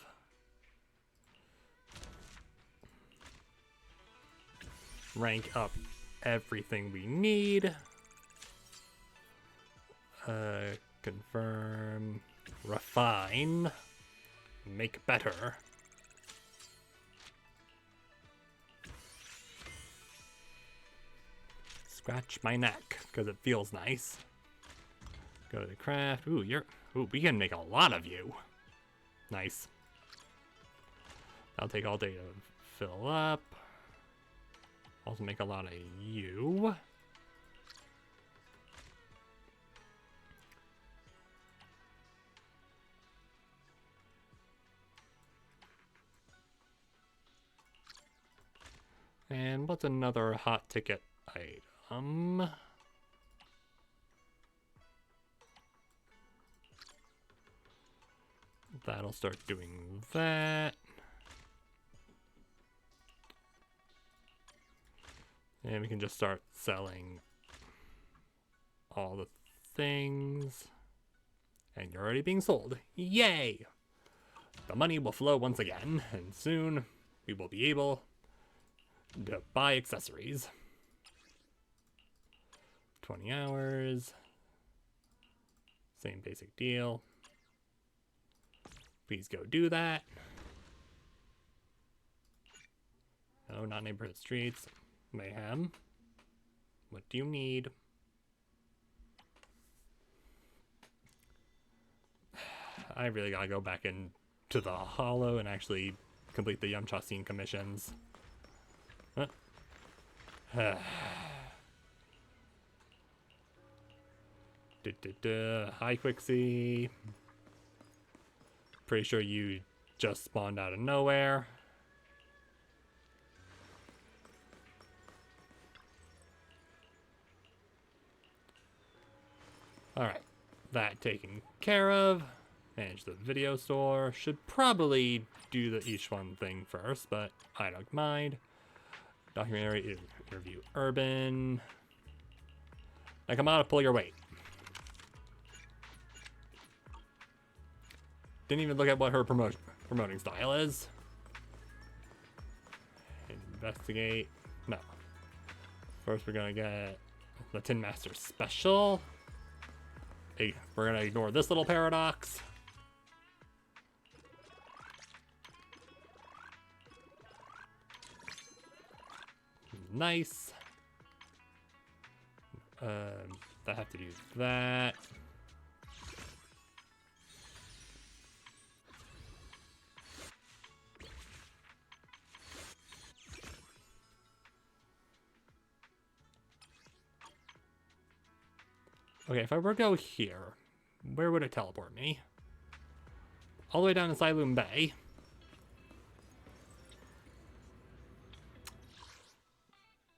Rank up everything we need. Confirm. Refine. Make better. Scratch my neck, because it feels nice. Go to the craft. Ooh, we can make a lot of you. Nice. That'll take all day to fill up. Also make a lot of you. And what's another hot ticket item? That'll start doing that. And we can just start selling all the things. And you're already being sold. Yay! The money will flow once again, and soon we will be able to buy accessories. 20 hours. Same basic deal. Please go do that. No, not neighborhood streets. Mayhem. What do you need? I really gotta go back into the Hollow and actually complete the Yamcha scene commissions. High Quixie. Pretty sure you just spawned out of nowhere. Alright, that taken care of. Manage the video store. Should probably do the each one thing first, but I don't mind. Documentary, interview Urban. Now come on, pull your weight. Didn't even look at what her promoting style is. Investigate. No. First we're gonna get the Tin Master Special. Hey, we're gonna ignore this little paradox. Nice. I have to do that. Okay, if I were to go here, where would it teleport me? All the way down to Siloon Bay.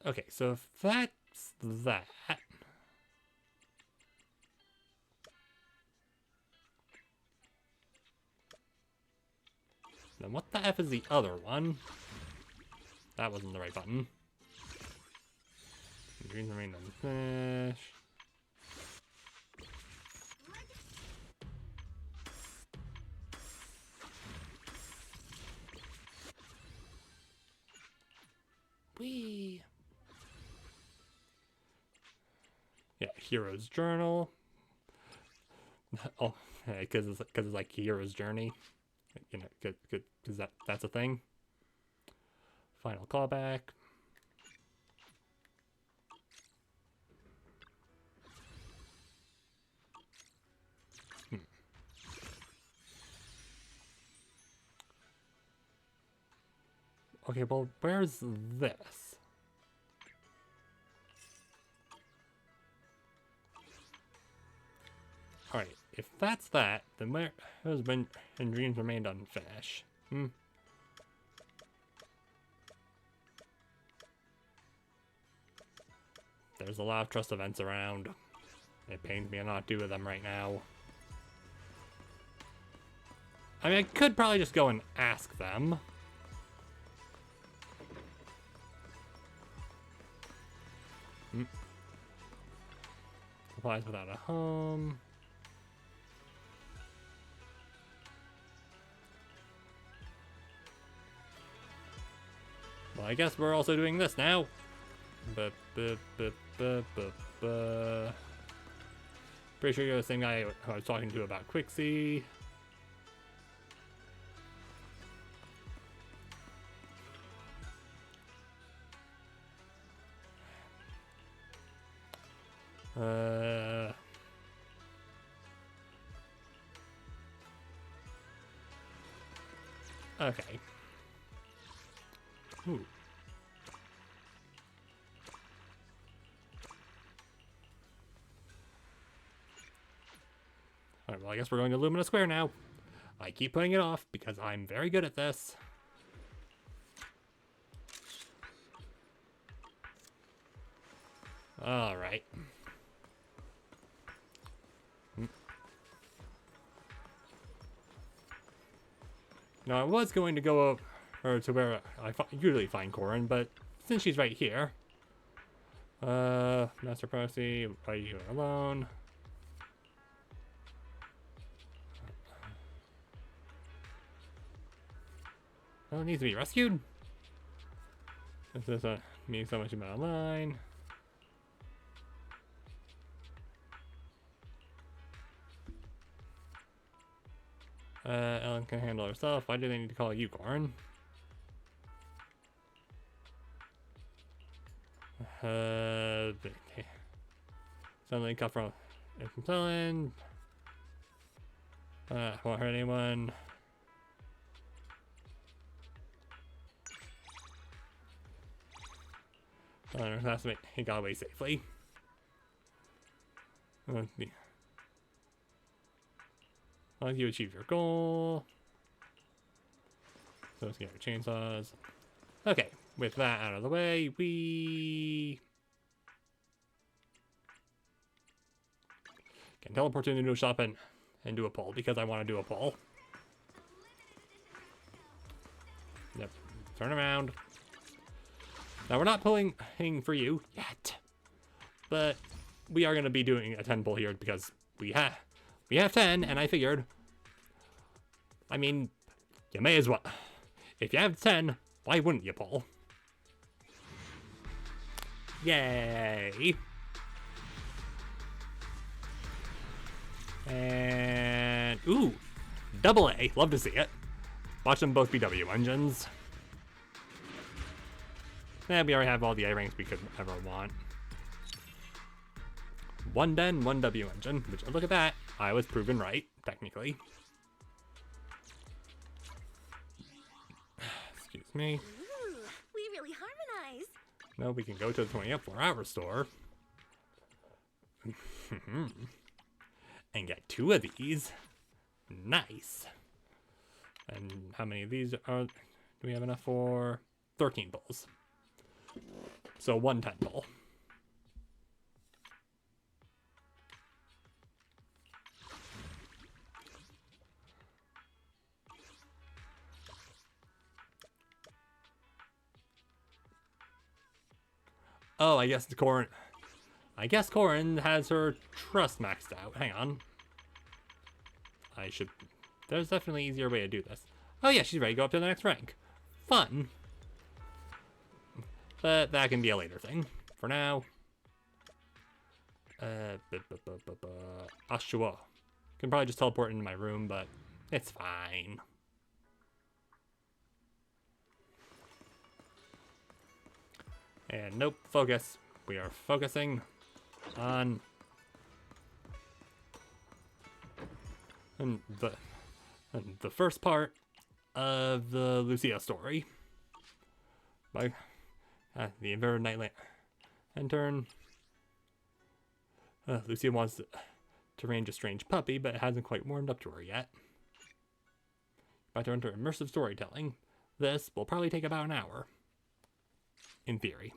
Okay, so if that's that... then what the F is the other one? That wasn't the right button. Greens remain unfinished. Whee! Yeah, Hero's Journal. Oh, because it's like Hero's Journey. You know, because that's a thing. Final callback. Okay, well, where's this? Alright, if that's that, then where husband and dreams remained unfinished. There's a lot of trust events around. It pains me to not do them right now. I mean, I could probably just go and ask them. Supplies without a home. Well, I guess we're also doing this now. Pretty sure you're the same guy who I was talking to about Quixie. Okay. Ooh. Alright, well, I guess we're going to Lumina Square now. I keep putting it off because I'm very good at this. Alright. Now, I was going to go over to where I usually find Corin, but since she's right here. Master Proxy, why are you here alone? Oh, it needs to be rescued? This doesn't mean so much about online. Ellen can handle herself. Why do they need to call you, Corin? Suddenly cut from Ellen. Won't hurt anyone. Classmate, he got away safely. Once you achieve your goal. So let's get our chainsaws. Okay, with that out of the way, we can teleport to the new shop and do a pull because I want to do a pull. Yep, turn around. Now we're not pulling for you yet, but we are going to be doing a 10 pull here because we have 10, and I figured, I mean, you may as well. If you have 10, why wouldn't you pull? Yay! And ooh, double A, love to see it. Watch them both be W engines. We already have all the A ranks we could ever want. One Den, one W engine, which look at that. I was proven right, technically. Excuse me. Ooh, we really harmonize. No, we can go to the 24-hour store. And get 2 of these. Nice. And how many of these do we have enough for? 13 bulls. So 1 10 bull. Oh, I guess Corin has her trust maxed out. Hang on. There's definitely an easier way to do this. Oh yeah, she's ready to go up to the next rank. Fun. But that can be a later thing. For now. Ashua. Can probably just teleport into my room, but it's fine. And nope, focus. We are focusing on the first part of the Lucia story. by the inverted night lantern. Lucia wants to range a strange puppy, but it hasn't quite warmed up to her yet. About to enter immersive storytelling. This will probably take about an hour. In theory.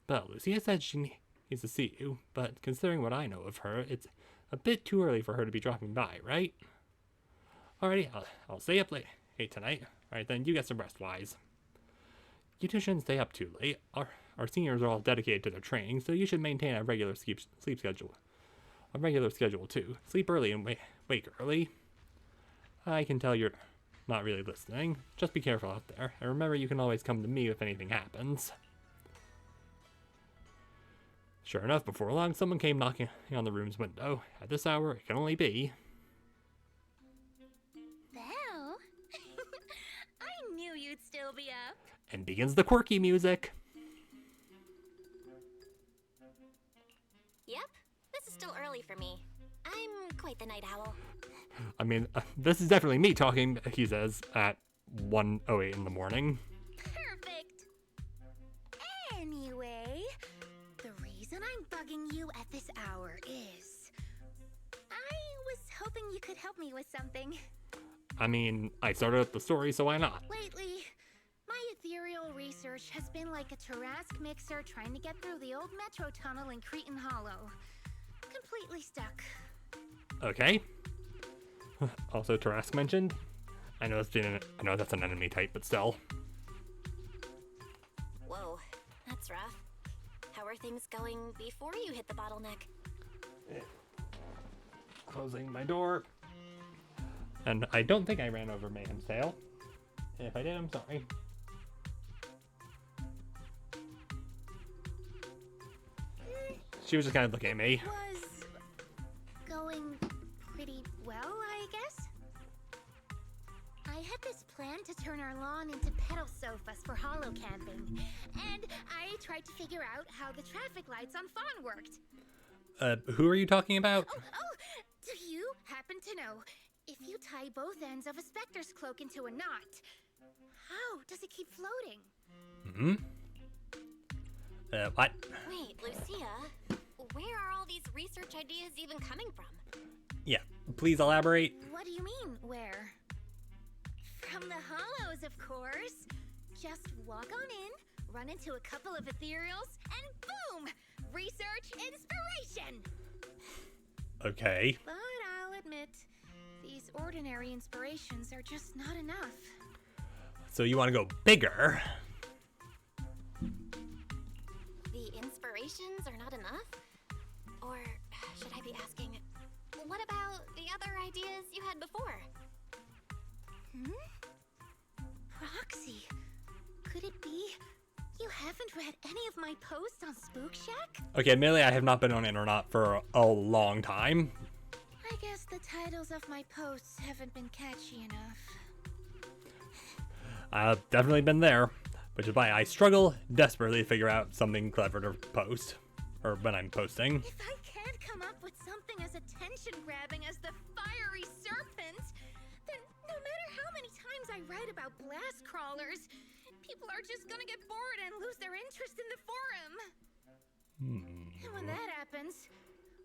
But Lucia said she needs to see you, but considering what I know of her, it's a bit too early for her to be dropping by, right? Alrighty, I'll stay up late tonight. Alright then, you get some rest, Wise. You two shouldn't stay up too late. Our seniors are all dedicated to their training, so you should maintain a regular sleep schedule. A regular schedule too. Sleep early and wake early. I can tell you're not really listening. Just be careful out there. And remember, you can always come to me if anything happens. Sure enough, before long, someone came knocking on the room's window. At this hour, it can only be... Belle? I knew you'd still be up. And begins the quirky music. Yep, this is still early for me. I'm quite the night owl. I mean, this is definitely me talking, he says, at 1:08 in the morning. Perfect. Anyway, the reason I'm bugging you at this hour is... I was hoping you could help me with something. I mean, I started up the story, so why not? Lately, my ethereal research has been like a Tarrasque mixer trying to get through the old metro tunnel in Cretan Hollow. Completely stuck. Okay. Also, Tarrasque mentioned. I know that's an enemy type, but still. Whoa, that's rough. How are things going before you hit the bottleneck? Closing my door. And I don't think I ran over Mayhem's tail. If I did, I'm sorry. She was just kind of looking at me. Was going pretty well, I guess. I had this plan to turn our lawn into pedal sofas for hollow camping, and I tried to figure out how the traffic lights on Fawn worked. Who are you talking about? Oh, do you happen to know if you tie both ends of a Spectre's cloak into a knot, how does it keep floating? What? Wait, Lucia, where are all these research ideas even coming from? Yeah, please elaborate. What do you mean, where? From the hollows, of course. Just walk on in, run into a couple of ethereals, and boom! Research inspiration! Okay. But I'll admit, these ordinary inspirations are just not enough. So you want to go bigger? The inspirations are not enough? Or should I be asking, what about the other ideas you had before? Proxy, could it be you haven't read any of my posts on Spook Shack? Okay, admittedly, I have not been on Internet for a long time. I guess the titles of my posts haven't been catchy enough. I've definitely been there, which is why I struggle desperately to figure out something clever to post, or when I'm posting. If I can't come up with something as attention-grabbing as the fiery serpent, then no matter how many times I write about blast crawlers, people are just gonna get bored and lose their interest in the forum. And when that happens,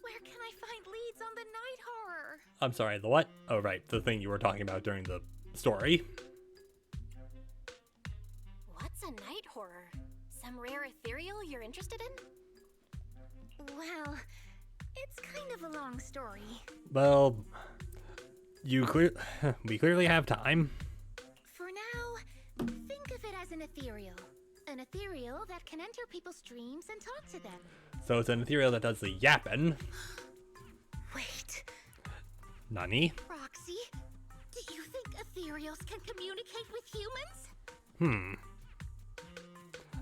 where can I find leads on the night horror? I'm sorry, the what? Oh, right, the thing you were talking about during the story. What's a night horror? Some rare ethereal you're interested in? Well, it's kind of a long story. Well, we clearly have time. For now, think of it as an ethereal. An ethereal that can enter people's dreams and talk to them. So it's an ethereal that does the yappin'. Wait, Nani? Roxy, do you think ethereals can communicate with humans?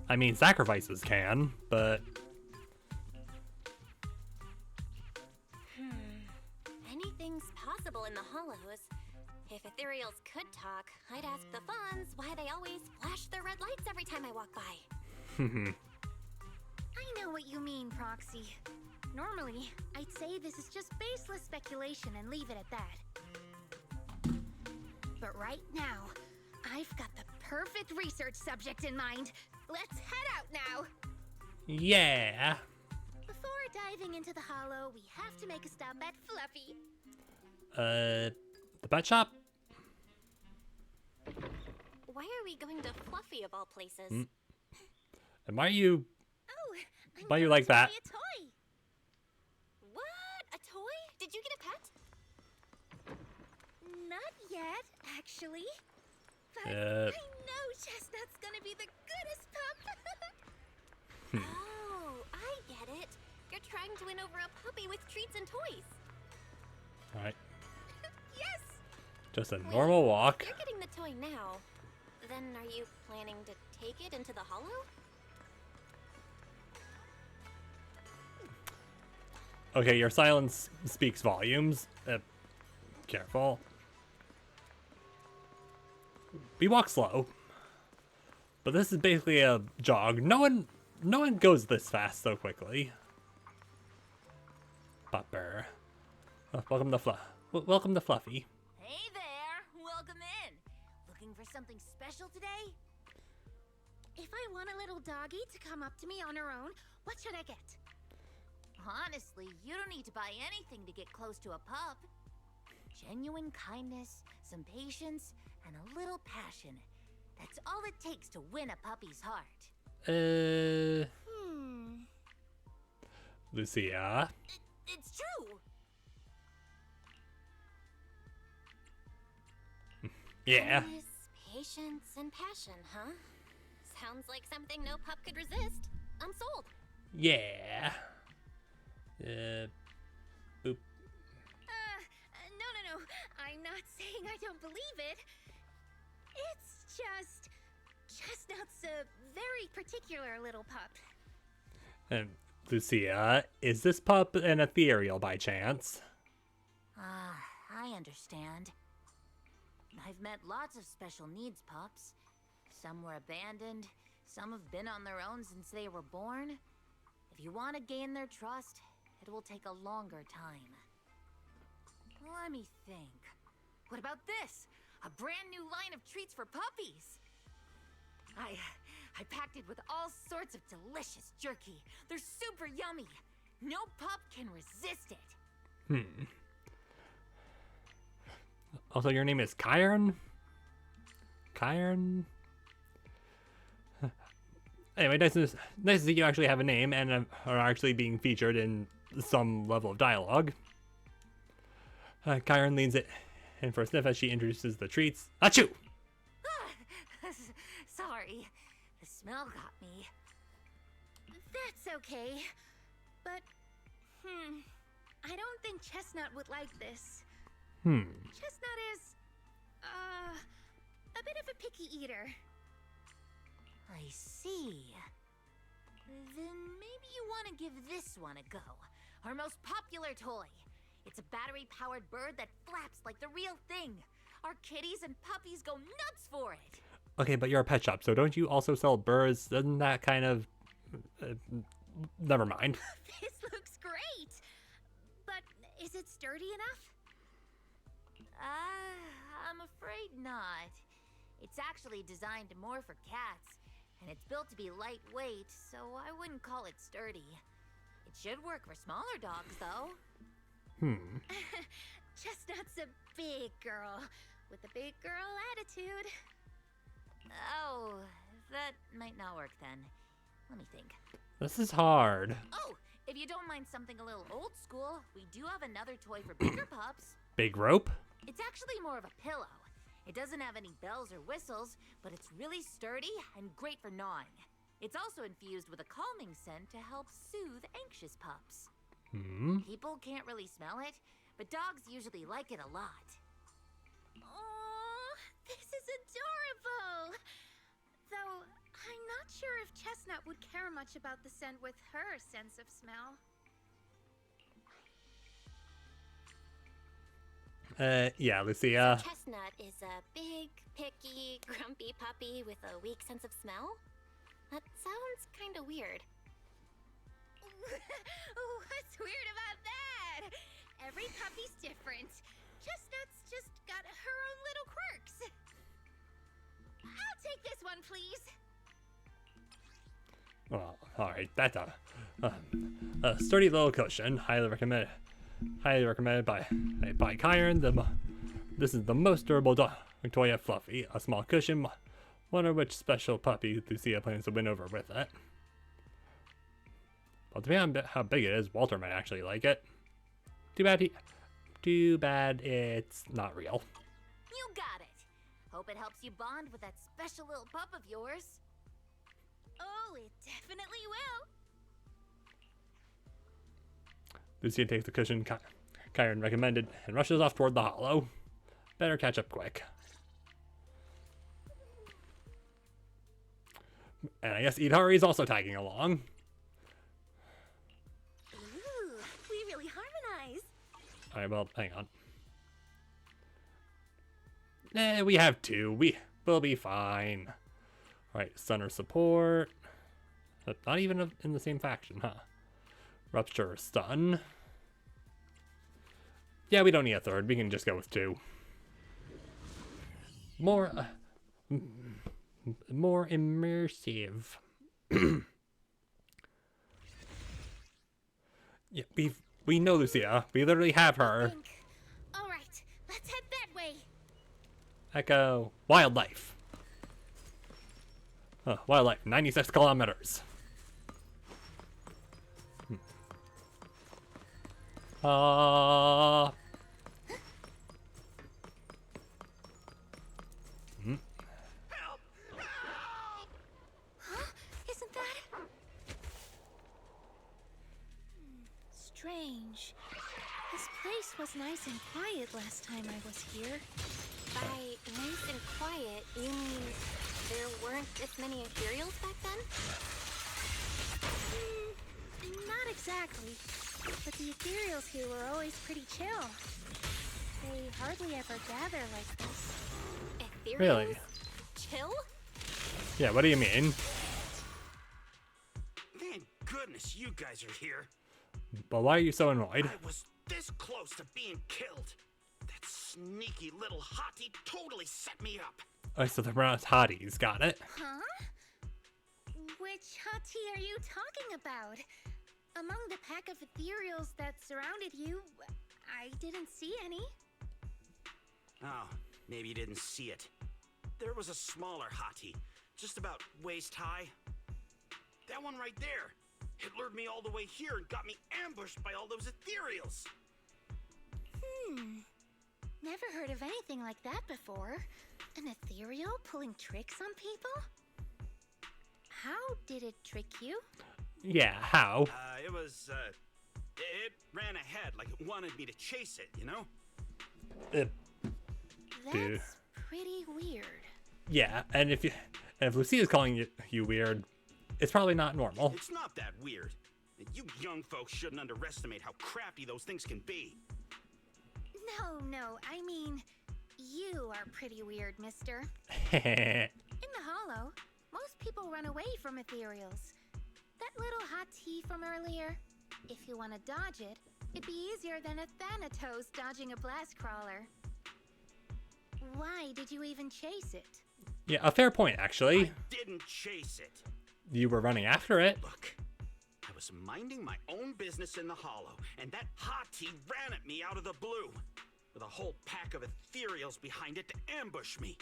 I mean, sacrifices can, but... Anything's possible in the Hollows. If ethereals could talk, I'd ask the Fawns why they always flash their red lights every time I walk by. I know what you mean, Proxy. Normally, I'd say this is just baseless speculation and leave it at that. But right now, I've got the perfect research subject in mind. Let's head out now. Yeah. Before diving into the hollow, we have to make a stop at Fluffy. The pet shop? Why are we going to Fluffy of all places? And why are you Oh, I'm Why you going like to buy that? a toy. What? A toy? Did you get a pet? Not yet, actually. But Uh. I know Chestnut's gonna be the goodest pup. Oh, I get it. You're trying to win over a puppy with treats and toys. Alright. Yes. Just a normal walk. You're getting the toy now. Then are you planning to take it into the hollow? Okay, your silence speaks volumes. Careful. We walk slow. But this is basically a jog. No one goes this fast so quickly. Pupper. Welcome to welcome to Fluffy. Hey there. Welcome in. Looking for something special today? If I want a little doggy to come up to me on her own, what should I get? Honestly, you don't need to buy anything to get close to a pup. Genuine kindness, some patience, and a little passion. That's all it takes to win a puppy's heart. Lucia. It's true. Yeah. Kindness, patience, and passion, huh? Sounds like something no pup could resist. I'm sold. Yeah. Boop. No. I'm not saying I don't believe it. It's just... Chestnut's a very particular little pup. Lucia, is this pup an ethereal by chance? I understand. I've met lots of special needs pups. Some were abandoned, some have been on their own since they were born. If you want to gain their trust, it will take a longer time. Let me think. What about this? A brand new line of treats for puppies! I packed it with all sorts of delicious jerky. They're super yummy. No pup can resist it. Also, your name is Kyron? Kyron? Anyway, nice to see you actually have a name and are actually being featured in some level of dialogue. Kyron leans it in for a sniff as she introduces the treats. Achoo! Sorry, the smell got me. That's okay. But, I don't think Chestnut would like this. Chestnut is, a bit of a picky eater. I see. Then maybe you want to give this one a go. Our most popular toy. It's a battery-powered bird that flaps like the real thing. Our kitties and puppies go nuts for it. Okay, but you're a pet shop, so don't you also sell birds? Doesn't that kind of... never mind. This looks great. But is it sturdy enough? I'm afraid not. It's actually designed more for cats, and it's built to be lightweight, so I wouldn't call it sturdy. It should work for smaller dogs, though. Chestnut's a big girl, with a big girl attitude. Oh, that might not work then. Let me think. This is hard. Oh, if you don't mind something a little old school, we do have another toy for bigger pups. Big rope? It's actually more of a pillow. It doesn't have any bells or whistles, but it's really sturdy and great for gnawing. It's also infused with a calming scent to help soothe anxious pups. People can't really smell it, but dogs usually like it a lot. Oh, this is adorable! Though, I'm not sure if Chestnut would care much about the scent with her sense of smell. Yeah, Lucia. Chestnut is a big, picky, grumpy puppy with a weak sense of smell? That sounds kinda weird. What's weird about that? Every puppy's different. Chestnut's just got her own little quirks. I'll take this one, please. Well, alright, that's a sturdy little cushion. Highly recommended. Highly recommended by Kyron. This is the most durable toy yet Fluffy. A small cushion. Wonder which special puppy Lucia plans to win over with it. Well, depending on how big it is, Walter might actually like it. Too bad it's not real. You got it. Hope it helps you bond with that special little pup of yours. Oh, it definitely will. Lucia takes the cushion Kyron recommended and rushes off toward the hollow. Better catch up quick. And I guess Idari is also tagging along. Ooh, we really harmonize. Alright, well, hang on. We have two. We'll be fine. Alright, Stunner support. Not even in the same faction, huh? Rupture stun. Yeah, we don't need a third. We can just go with two. More immersive. Yeah, we know Lucia. We literally have her. All right, let's head that way. Echo wildlife. Wildlife, 96 kilometers. Huh? Isn't that strange? This place was nice and quiet last time I was here. By nice and quiet, you mean there weren't this many ethereals back then? Not exactly. But the ethereals here were always pretty chill. They hardly ever gather like this. Ethereals? Really? Chill? Yeah, what do you mean? Thank goodness you guys are here. But why are you so annoyed? I was this close to being killed. That sneaky little hottie totally set me up. Oh, so the pronounced hotties, got it? Huh? Which hottie are you talking about? Among the pack of ethereals that surrounded you, I didn't see any. Oh, maybe you didn't see it. There was a smaller hottie, just about waist high. That one right there. It lured me all the way here and got me ambushed by all those ethereals. Never heard of anything like that before. An ethereal pulling tricks on people? How did it trick you? Yeah, how? It ran ahead like it wanted me to chase it, you know? Dude. That's pretty weird. Yeah, and if Lucia's calling you weird, it's probably not normal. It's not that weird. You young folks shouldn't underestimate how crafty those things can be. No, I mean, you are pretty weird, mister. Yeah, In the hollow, most people run away from ethereals. That little hot tea from earlier, if you want to dodge it, it'd be easier than a Thanatos dodging a blast crawler. Why did you even chase it? a fair point, actually. I didn't chase it. You were running after it. Look, I was minding my own business in the hollow, and that hottie ran at me out of the blue, with a whole pack of ethereals behind it to ambush me.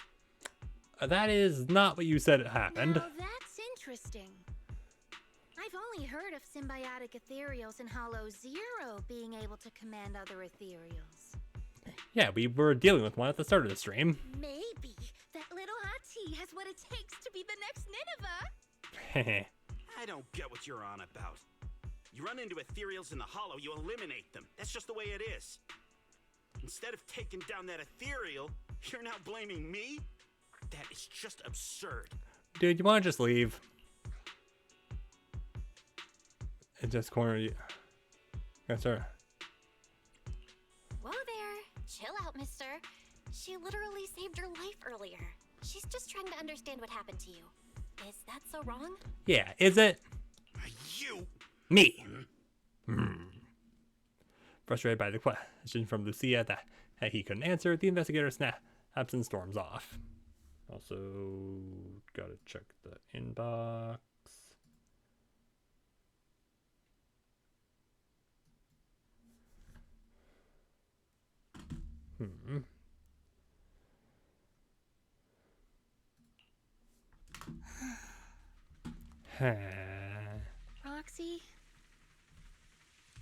That is not what you said it happened. Now that's interesting. I've only heard of symbiotic ethereals in Hollow Zero being able to command other ethereals. Yeah, we were dealing with one at the start of the stream. Maybe that little hot tea has what it takes to be the next Nineveh. I don't get what you're on about. You run into ethereals in the hollow, you eliminate them. That's just the way it is. Instead of taking down that ethereal, you're now blaming me? That is just absurd. Dude, you want to just leave? And just corner you. Yes, sir. Whoa there. Chill out, mister. She literally saved your life earlier. She's just trying to understand what happened to you. Is that so wrong? Yeah, is it? You? Me. Frustrated by the question from Lucia that he couldn't answer, the investigator snaps and storms off. Also, gotta check the inbox. Roxy,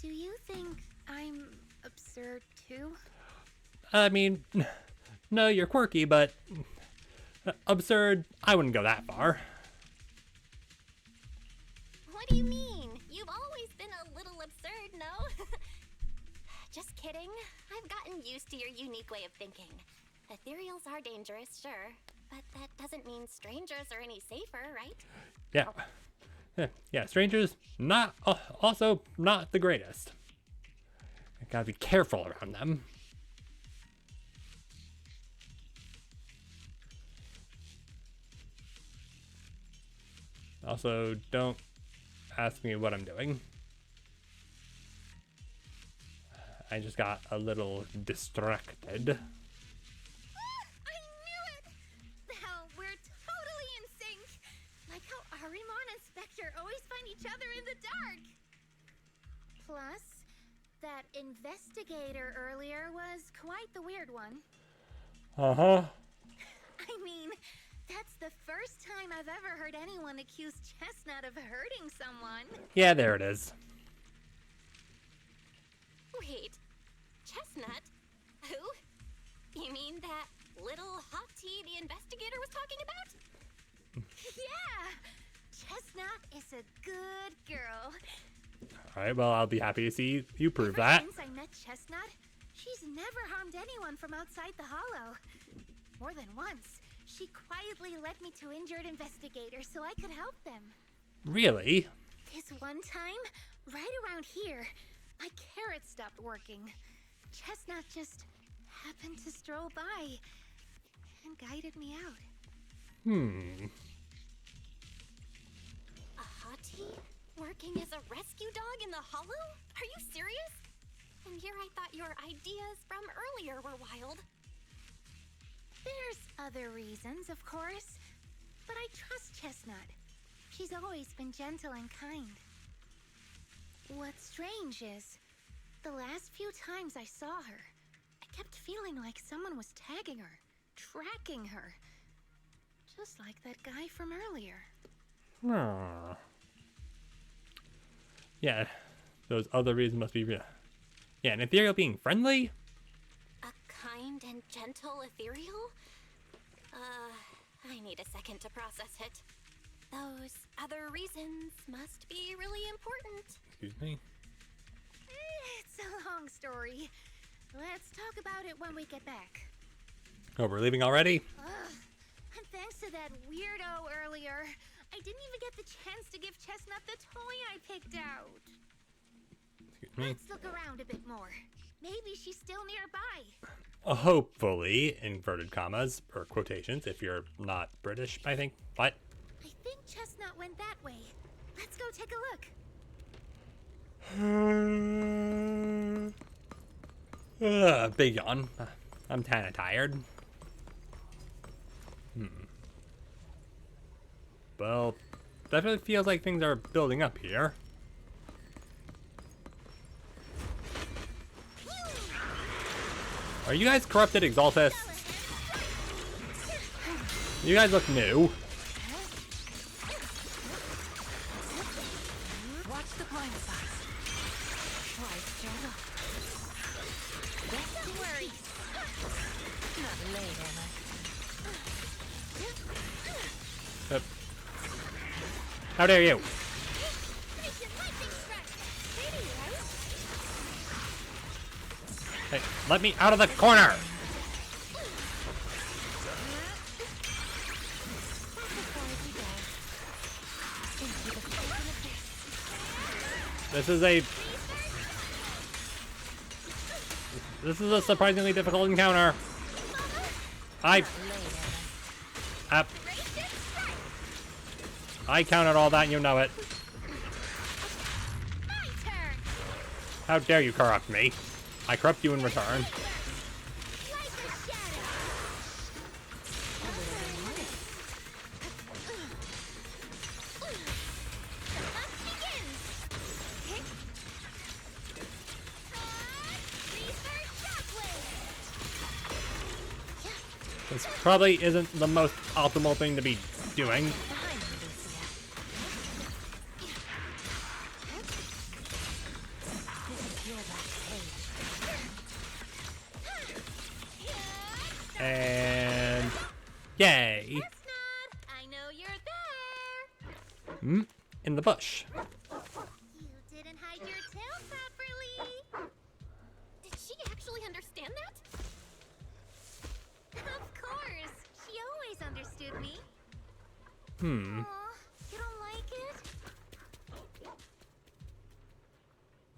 do you think I'm absurd too? I mean, no, you're quirky, but absurd, I wouldn't go that far. What do you mean? You've always been a little absurd, no? Just kidding. I've gotten used to your unique way of thinking. Ethereals are dangerous, sure, but that doesn't mean strangers are any safer, right? Yeah. Yeah, strangers, not also not the greatest. I gotta be careful around them. Also, don't ask me what I'm doing. I just got a little distracted. I knew it! Hell, we're totally in sync. Like how Arimon and Spectre always find each other in the dark. Plus, that investigator earlier was quite the weird one. Uh-huh. I mean, that's the first time I've ever heard anyone accuse Chestnut of hurting someone. Yeah, there it is. Wait, Chestnut? Who? You mean that little hot tea the investigator was talking about? Yeah! Chestnut is a good girl. Alright, well, I'll be happy to see you prove Ever that. since I met Chestnut, she's never harmed anyone from outside the Hollow. More than once, she quietly led me to injured investigators so I could help them. Really? This one time, right around here, my carrot stopped working. Chestnut just happened to stroll by and guided me out. A hottie? Working as a rescue dog in the Hollow? Are you serious? And here I thought your ideas from earlier were wild. There's other reasons, of course, but I trust Chestnut. She's always been gentle and kind. What's strange is, the last few times I saw her, I kept feeling like someone was tagging her, tracking her. Just like that guy from earlier. Aww. Yeah, those other reasons must be real. Yeah, and Ethereal being friendly? A kind and gentle ethereal? I need a second to process it. Those other reasons must be really important. Excuse me? It's a long story. Let's talk about it when we get back. Oh, we're leaving already? Ugh. And thanks to that weirdo earlier, I didn't even get the chance to give Chestnut the toy I picked out. Excuse me? Let's look around a bit more. Maybe she's still nearby. Hopefully, inverted commas, or quotations, if you're not British, I think. What? I think Chestnut went that way. Let's go take a look. Big yawn. I'm kinda tired. Well, definitely feels like things are building up here. Are you guys corrupted exaltists? You guys look new. Watch the blind spots. Don't worry. Not late, Emma. How dare you? Hey, let me out of the corner! This is a surprisingly difficult encounter. I counted all that and you know it. My turn. How dare you corrupt me? I corrupt you in return. Like a shadow. This probably isn't the most optimal thing to be doing. Behind me, Lucia. This is your last page. And yay! Chestnut, I know you're there. In the bush. You didn't hide your tail properly. Did she actually understand that? Of course. She always understood me. Aw, you don't like it?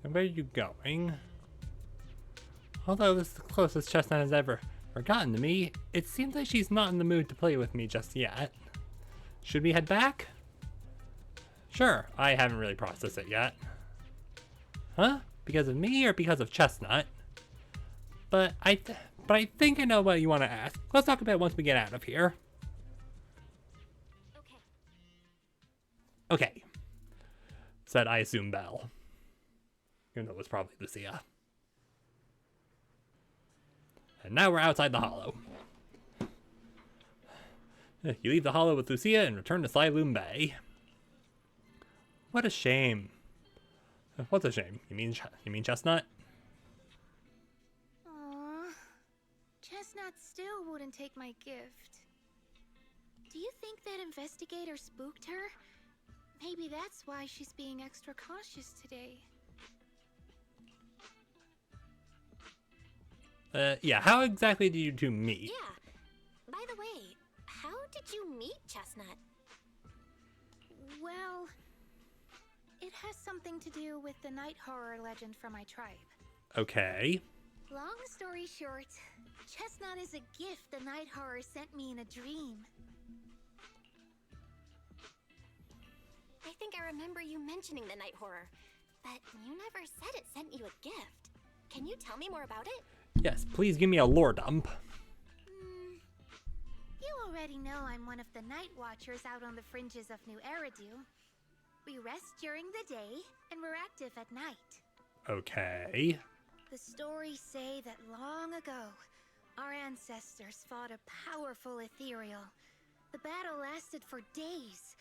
And where are you going? Although this is the closest Chestnut has ever gotten to me, it seems like she's not in the mood to play with me just yet. Should we head back? Sure, I haven't really processed it yet. Huh? Because of me or because of Chestnut? But I think I know what you want to ask. Let's talk about it once we get out of here. Okay. Okay. Said I assume Belle. Even though it was probably Lucia. And now we're outside the hollow. You leave the hollow with Lucia and return to Slyloom Bay. What a shame. What's a shame? You mean Chestnut? Aw, Chestnut still wouldn't take my gift. Do you think that investigator spooked her? Maybe that's why she's being extra cautious today. Yeah, how exactly did you two meet? Yeah. By the way, how did you meet Chestnut? Well, it has something to do with the night horror legend from my tribe. Okay. Long story short, Chestnut is a gift the night horror sent me in a dream. I think I remember you mentioning the night horror, but you never said it sent you a gift. Can you tell me more about it? Yes, please give me a lore dump. You already know I'm one of the night watchers out on the fringes of New Eridu. We rest during the day, and we're active at night. Okay. The stories say that long ago, our ancestors fought a powerful ethereal. The battle lasted for days,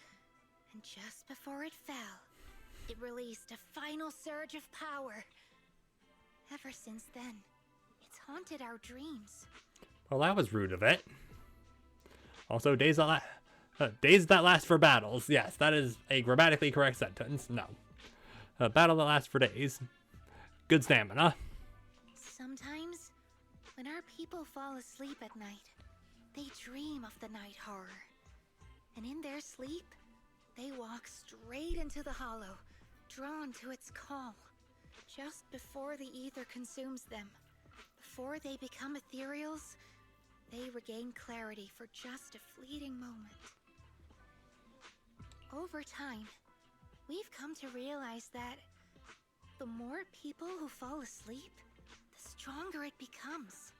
and just before it fell, it released a final surge of power. Ever since then, it's haunted our dreams. Well, that was rude of it. Also, days that last for battles. Yes, that is a grammatically correct sentence. No. A battle that lasts for days. Good stamina. Sometimes, when our people fall asleep at night, they dream of the night horror. And in their sleep, they walk straight into the hollow, drawn to its call. Just before the ether consumes them, before they become ethereals, they regain clarity for just a fleeting moment. Over time, we've come to realize that the more people who fall asleep, the stronger it becomes.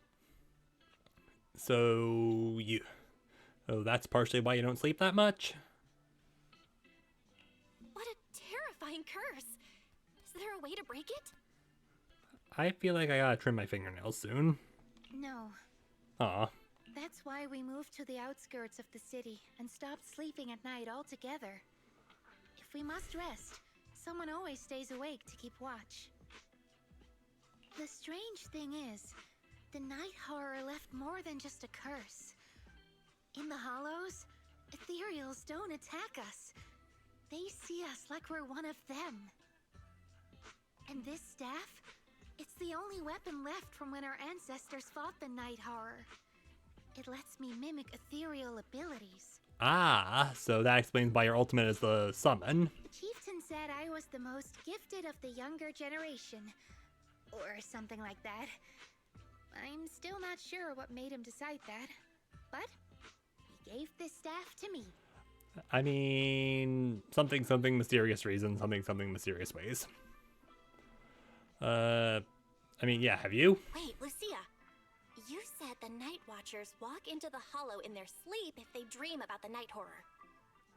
So, oh, that's partially why you don't sleep that much? What a terrifying curse! Is there a way to break it? I feel like I gotta trim my fingernails soon. No. Aw. That's why we moved to the outskirts of the city and stopped sleeping at night altogether. If we must rest, someone always stays awake to keep watch. The strange thing is, the night horror left more than just a curse. In the hollows, ethereals don't attack us. They see us like we're one of them. And this staff, it's the only weapon left from when our ancestors fought the night horror. It lets me mimic ethereal abilities. Ah, so that explains why your ultimate is the summon. Chieftain said I was the most gifted of the younger generation. Or something like that. I'm still not sure what made him decide that. But he gave this staff to me. I mean, something mysterious reason, something mysterious ways. I mean, yeah, have you? Wait, Lucia. You said the Night Watchers walk into the hollow in their sleep if they dream about the night horror.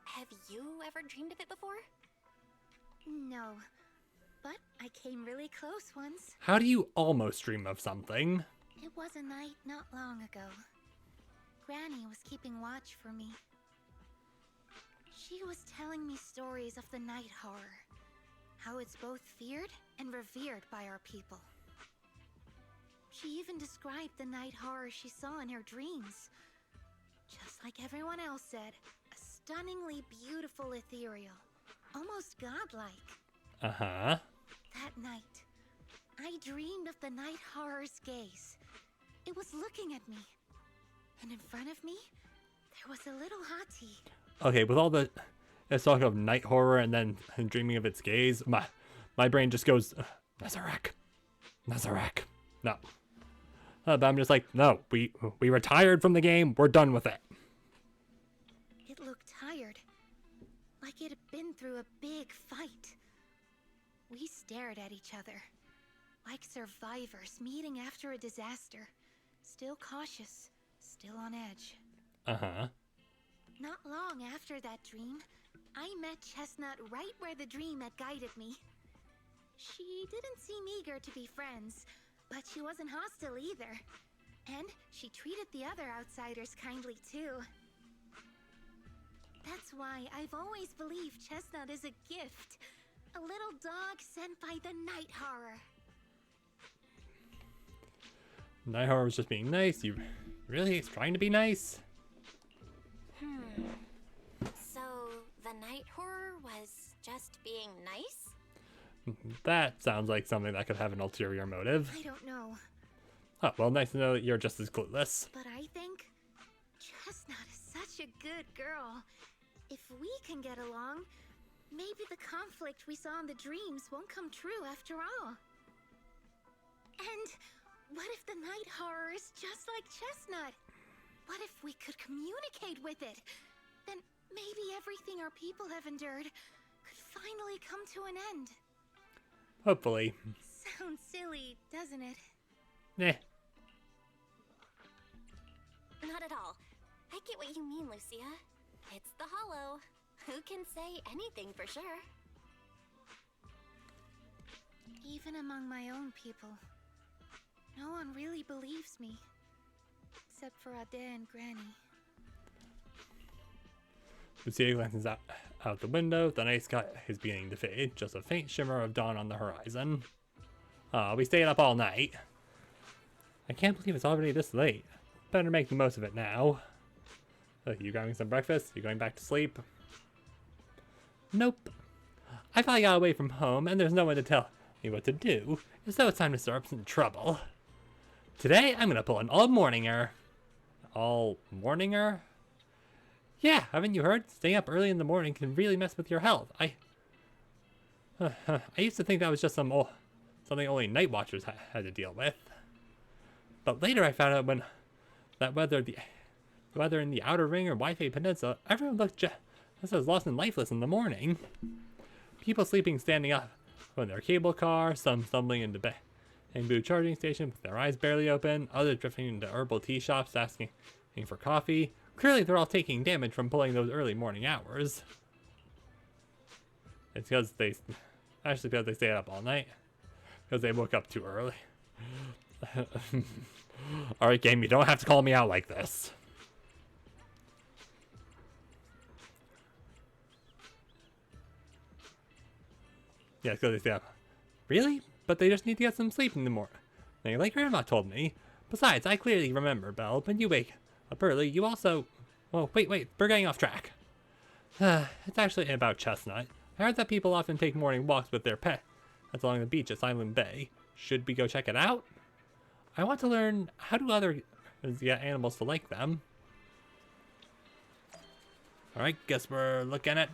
Have you ever dreamed of it before? No, but I came really close once. How do you almost dream of something? It was a night not long ago. Granny was keeping watch for me. She was telling me stories of the night horror, how it's both feared and revered by our people. She even described the night horror she saw in her dreams. Just like everyone else said, a stunningly beautiful ethereal, almost godlike. Uh-huh. That night, I dreamed of the night horror's gaze. It was looking at me. And in front of me, there was a little hottie. Okay, with all the talk of night horror and then dreaming of its gaze, my brain just goes, Nazarek. No. But I'm just like, no, we retired from the game. We're done with it. It looked tired, like it had been through a big fight. We stared at each other, like survivors meeting after a disaster, still cautious, still on edge. Uh-huh. Not long after that dream, I met Chestnut right where the dream had guided me. She didn't seem eager to be friends, but she wasn't hostile either. And she treated the other outsiders kindly too. That's why I've always believed Chestnut is a gift. A little dog sent by the night horror. Night horror was just being nice. You really trying to be nice? So, the night horror was just being nice? That sounds like something that could have an ulterior motive. I don't know, Oh, well, nice to know that you're just as clueless. but I think Chestnut is such a good girl. If we can get along, maybe the conflict we saw in the dreams won't come true after all. And what if the night horror is just like Chestnut? What if we could communicate with it? Then maybe everything our people have endured could finally come to an end. Hopefully. Sounds silly, doesn't it? Eh. Not at all. I get what you mean, Lucia. It's the Hollow. Who can say anything for sure? Even among my own people, no one really believes me. Except for Ade and Granny. Lucia glances out the window. The night sky is beginning to fade. Just a faint shimmer of dawn on the horizon. We stayed up all night. I can't believe it's already this late. Better make the most of it now. You grabbing some breakfast? You going back to sleep? Nope. I finally got away from home, and there's no one to tell me what to do, so it's time to stir up some trouble. Today, I'm gonna pull an all-morninger. All-morninger? Yeah, haven't you heard? Staying up early in the morning can really mess with your health. I used to think that was just something only night watchers had to deal with. But later I found out whether the weather in the Outer Ring or Wi-Fi Peninsula, everyone looked just as lost and lifeless in the morning. People sleeping standing up from their cable car, some stumbling into bamboo charging station with their eyes barely open, others drifting into herbal tea shops asking for coffee. Clearly they're all taking damage from pulling those early morning hours. It's because they stayed up all night. Because they woke up too early. Alright, game, you don't have to call me out like this. Yeah, because they stay up. Really? But they just need to get some sleep in the morning. Like Grandma told me. Besides, I clearly remember, Belle, when you wake up early, you also... Oh, wait, we're getting off track. It's actually about Chestnut. I heard that people often take morning walks with their pets along the beach at Silent Bay. Should we go check it out? I want to learn how do others get animals to like them. Alright, guess we're looking at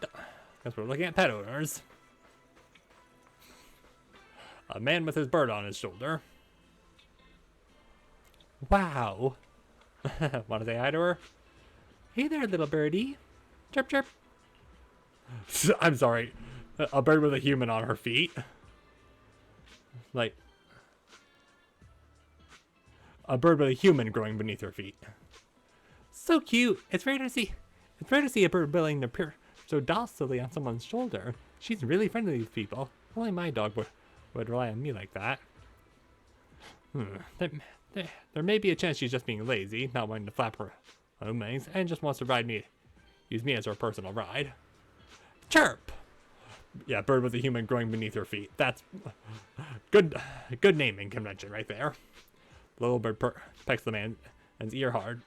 pet owners. A man with his bird on his shoulder. Wow. Want to say hi to her? Hey there, little birdie. Chirp, chirp. I'm sorry. A bird with a human on her feet. Like, a bird with a human growing beneath her feet. So cute. It's rare to see a bird willing to purr so docilely on someone's shoulder. She's really friendly with people. Only my dog would rely on me like that. There may be a chance she's just being lazy, not wanting to flap wings and just wants to use me as her personal ride. Chirp! Yeah, bird with a human growing beneath her feet. That's good naming convention right there. The little bird pecks the man's ear hard.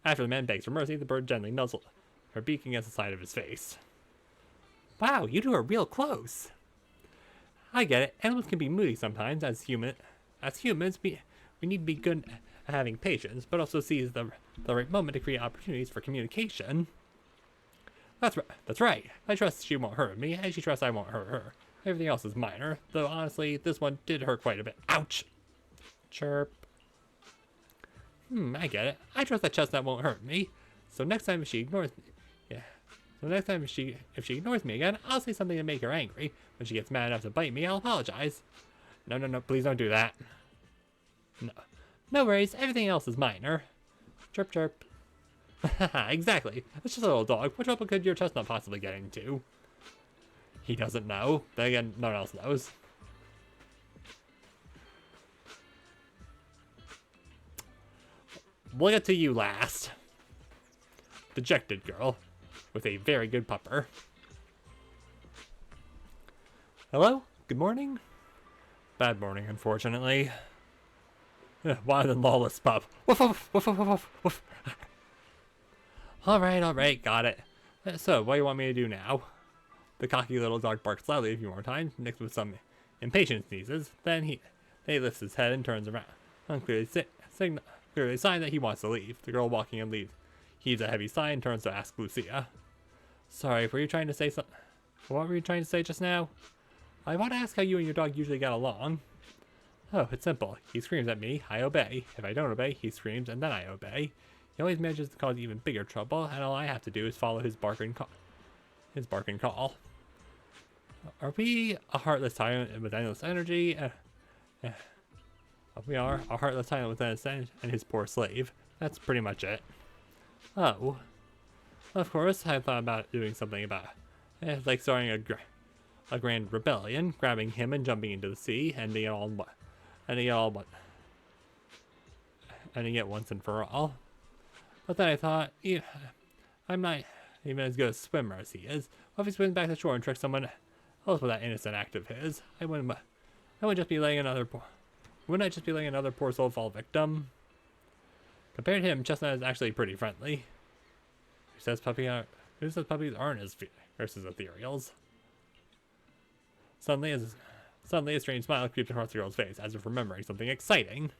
After the man begs for mercy, the bird gently nuzzles her beak against the side of his face. Wow, you two are real close. I get it. Animals can be moody sometimes. As humans, we need to be good at having patience, but also seize the right moment to create opportunities for communication. That's right. I trust she won't hurt me, and she trusts I won't hurt her. Everything else is minor, though honestly, this one did hurt quite a bit. Ouch! Chirp. I get it. I trust that chestnut won't hurt me. So next time if she ignores me, if she ignores me again, I'll say something to make her angry. When she gets mad enough to bite me, I'll apologize. No, please don't do that. No worries. Everything else is minor. Chirp, chirp. Exactly. It's just a little dog. What trouble could your chestnut possibly get into? He doesn't know. Then again, no one else knows. We'll get to you last. Dejected girl with a very good pupper. Hello? Good morning? Bad morning, unfortunately. Wild and lawless pup. Woof, woof, woof, woof, woof, woof. Alright, got it. So, what do you want me to do now? The cocky little dog barks loudly a few more times, mixed with some impatient sneezes. Then he lifts his head and turns around, clearly a sign that he wants to leave. The girl walking in leaves heaves a heavy sigh and turns to ask Lucia. Sorry, were you trying to say something? What were you trying to say just now? I want to ask how you and your dog usually get along. Oh, it's simple. He screams at me, I obey. If I don't obey, he screams and then I obey. He always manages to cause even bigger trouble, and all I have to do is follow his bark and call. Are we a heartless tyrant with endless energy? We are a heartless tyrant with endless energy and his poor slave. That's pretty much it. Oh. Of course, I thought about doing something about it. Like starting a grand rebellion, grabbing him and jumping into the sea, ending it once and for all. But then I thought, I'm not even as good a swimmer as he is. What if he swims back to shore and tricks someone else with that innocent act of his? I wouldn't just be letting another poor soul fall victim. Compared to him, Chestnut is actually pretty friendly. Who says puppies aren't as fierce as ethereals? Suddenly a strange smile creeps across the girl's face, as if remembering something exciting.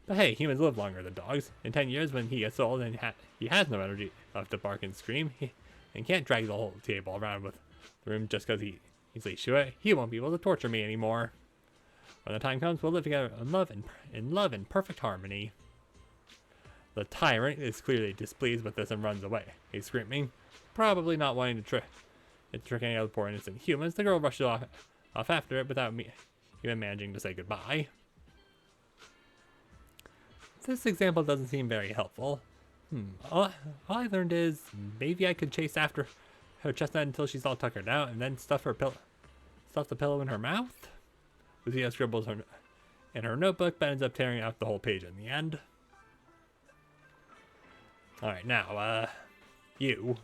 But hey, humans live longer than dogs. In 10 years, when he gets old and he has no energy left to bark and scream, and can't drag the whole table around with the room just because he's leashed to it, he won't be able to torture me anymore. When the time comes, we'll live together in love and perfect harmony. The tyrant is clearly displeased with this and runs away. He's screaming, probably not wanting to trick any other poor innocent humans. The girl rushes off after it without me even managing to say goodbye. This example doesn't seem very helpful. All I learned is maybe I could chase after her chestnut until she's all tuckered out and then stuff the pillow in her mouth. Lucia scribbles in her notebook but ends up tearing out the whole page in the end. Alright, now, you.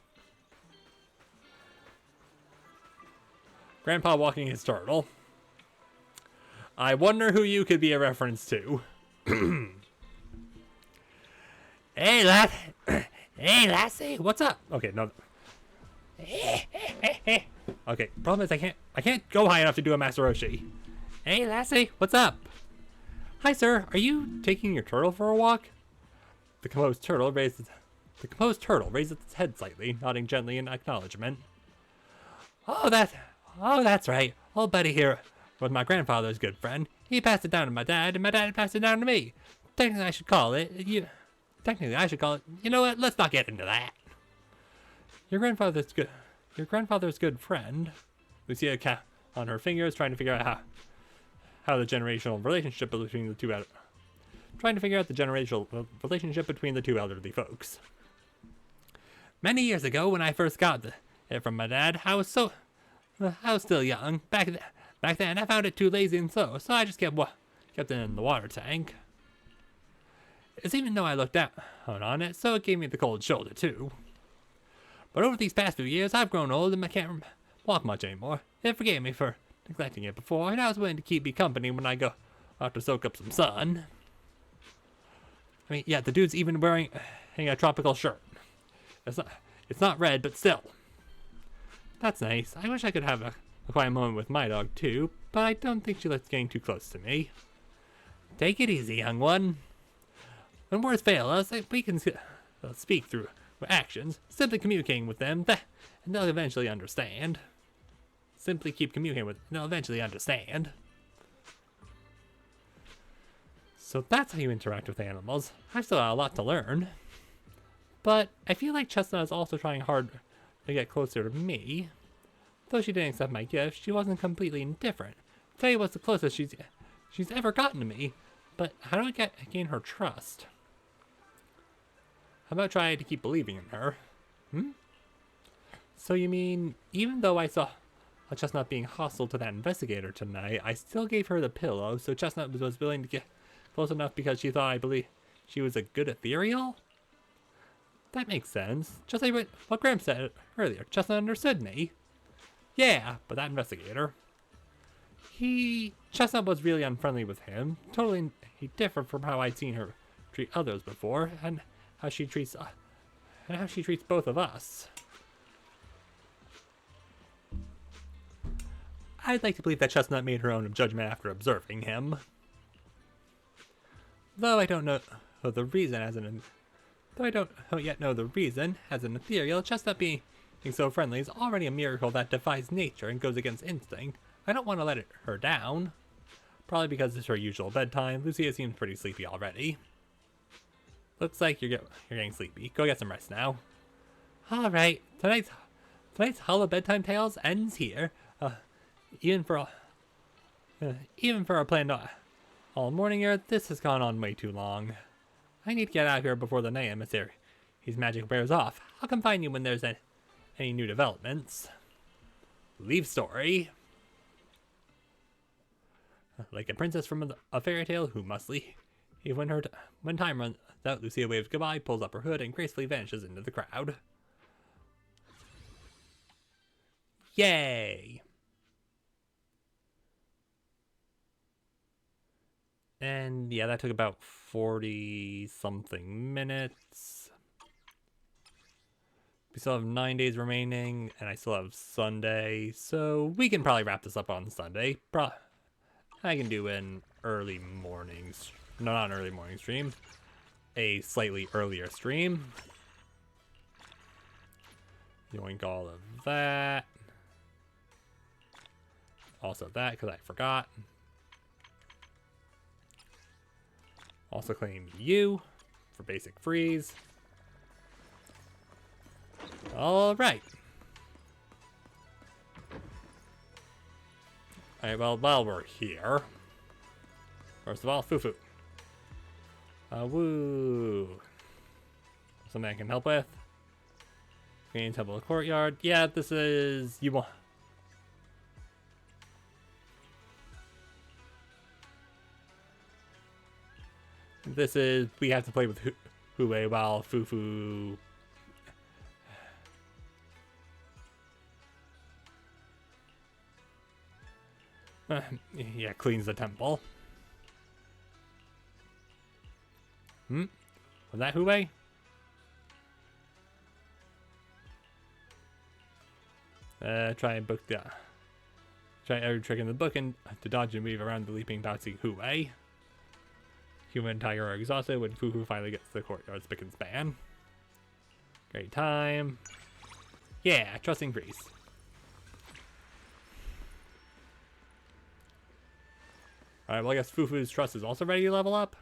Grandpa walking his turtle. I wonder who you could be a reference to. Hey, Lassie, what's up? Okay, no. Okay, problem is I can't go high enough to do a Master Roshi. Hey, Lassie, what's up? Hi, sir. Are you taking your turtle for a walk? The composed turtle raises its head slightly, nodding gently in acknowledgement. Oh, that's right. Old Buddy here was my grandfather's good friend. He passed it down to my dad, and my dad passed it down to me. Technically, I should call it. You know what? Let's not get into that. Your grandfather's good friend. Lucia capped on her fingers, trying to figure out how the generational relationship between the two elderly folks. Many years ago, when I first got it from my dad, I was still young. Back then, I found it too lazy and slow, so I just kept it in the water tank. It's even though I looked down on it, so it gave me the cold shoulder too. But over these past few years, I've grown old and I can't walk much anymore. It forgave me for neglecting it before, and I was willing to keep me company when I go out to soak up some sun. I mean, yeah, the dude's even wearing a tropical shirt. It's not red, but still. That's nice. I wish I could have a quiet moment with my dog too, but I don't think she likes getting too close to me. Take it easy, young one. When words fail us, we can speak through actions, simply communicating with them, and they'll eventually understand. Simply keep communicating with them, and they'll eventually understand. So that's how you interact with animals. I've still got a lot to learn. But I feel like Chestnut is also trying hard to get closer to me. Though she didn't accept my gift, she wasn't completely indifferent. Faye was the closest she's ever gotten to me. But how do I gain her trust? How about trying to keep believing in her? So you mean, even though I saw Chestnut being hostile to that investigator tonight, I still gave her the pillow, so Chestnut was willing to get close enough because she thought I believed she was a good ethereal? That makes sense. Just like what Graham said earlier. Chestnut understood me. Yeah, but that investigator... Chestnut was really unfriendly with him. Totally, he differed from how I'd seen her treat others before, and how she treats both of us. I'd like to believe that Chestnut made her own judgment after observing him. Though I don't yet know the reason, as an ethereal, Chestnut being so friendly is already a miracle that defies nature and goes against instinct. I don't want to let her down. Probably because it's her usual bedtime. Lucia seems pretty sleepy already. Looks like you're getting sleepy. Go get some rest now. Alright, tonight's Hollow Bedtime Tales ends here. Even for our planned all morning here, this has gone on way too long. I need to get out of here before the night emissary. His magic wears off. I'll come find you when there's any new developments. Leave story. Like a princess from a fairy tale who must leave. When time runs out, Lucia waves goodbye, pulls up her hood, and gracefully vanishes into the crowd. Yay! And yeah, that took about 40-something minutes. We still have 9 days remaining, and I still have Sunday, so we can probably wrap this up on Sunday. I can do an early morning, no, not an early morning stream, a slightly earlier stream. Doing all of that. Also that, because I forgot. Also claim you for basic freeze. Alright. Alright, well, while we're here, first of all, Fufu. Woo. Something I can help with. Green Temple Courtyard. Yeah, this is... You want... This is... We have to play with Hue while Fufu... yeah, cleans the temple. Was that Hue? Try and book the... Try every trick in the book and to dodge and weave around the leaping bouncy Hue. Human and Tiger are exhausted when Fufu finally gets to the courtyard spick and span. Great time. Yeah, trusting freeze. Alright, well I guess Fufu's trust is also ready to level up.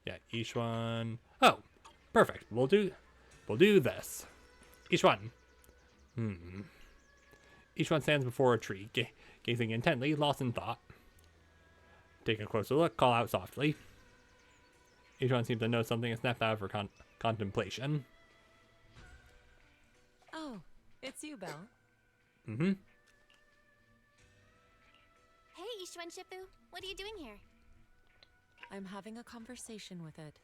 Yeah, each one. Oh, perfect. We'll do this. Each one. Each one stands before a tree, gazing intently, lost in thought. Take a closer look, call out softly. Each one seems to know something and snap out of her contemplation. Oh, it's you, Belle. Hey, Ishwan Shifu. What are you doing here? I'm having a conversation with it.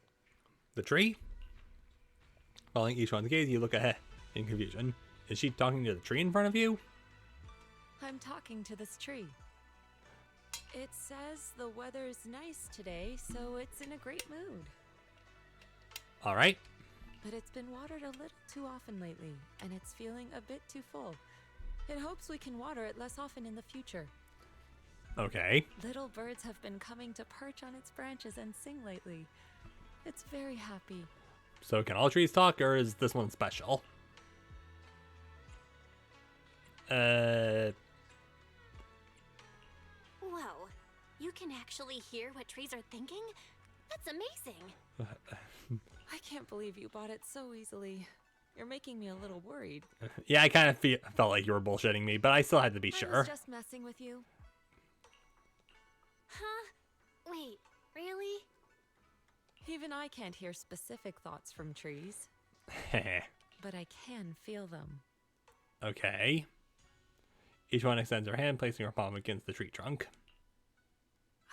The tree? Following each one's gaze, you look ahead in confusion. Is she talking to the tree in front of you? I'm talking to this tree. It says the weather's nice today, so it's in a great mood. Alright. But it's been watered a little too often lately, and it's feeling a bit too full. It hopes we can water it less often in the future. Okay. Little birds have been coming to perch on its branches and sing lately. It's very happy. So can all trees talk, or is this one special? Whoa. You can actually hear what trees are thinking? That's amazing. I can't believe you bought it so easily. You're making me a little worried. Yeah, I kind of felt like you were bullshitting me, but I still had to be I sure. was just messing with you. Huh? Wait, really? Even I can't hear specific thoughts from trees, but I can feel them. Okay. Each one extends her hand, placing her palm against the tree trunk.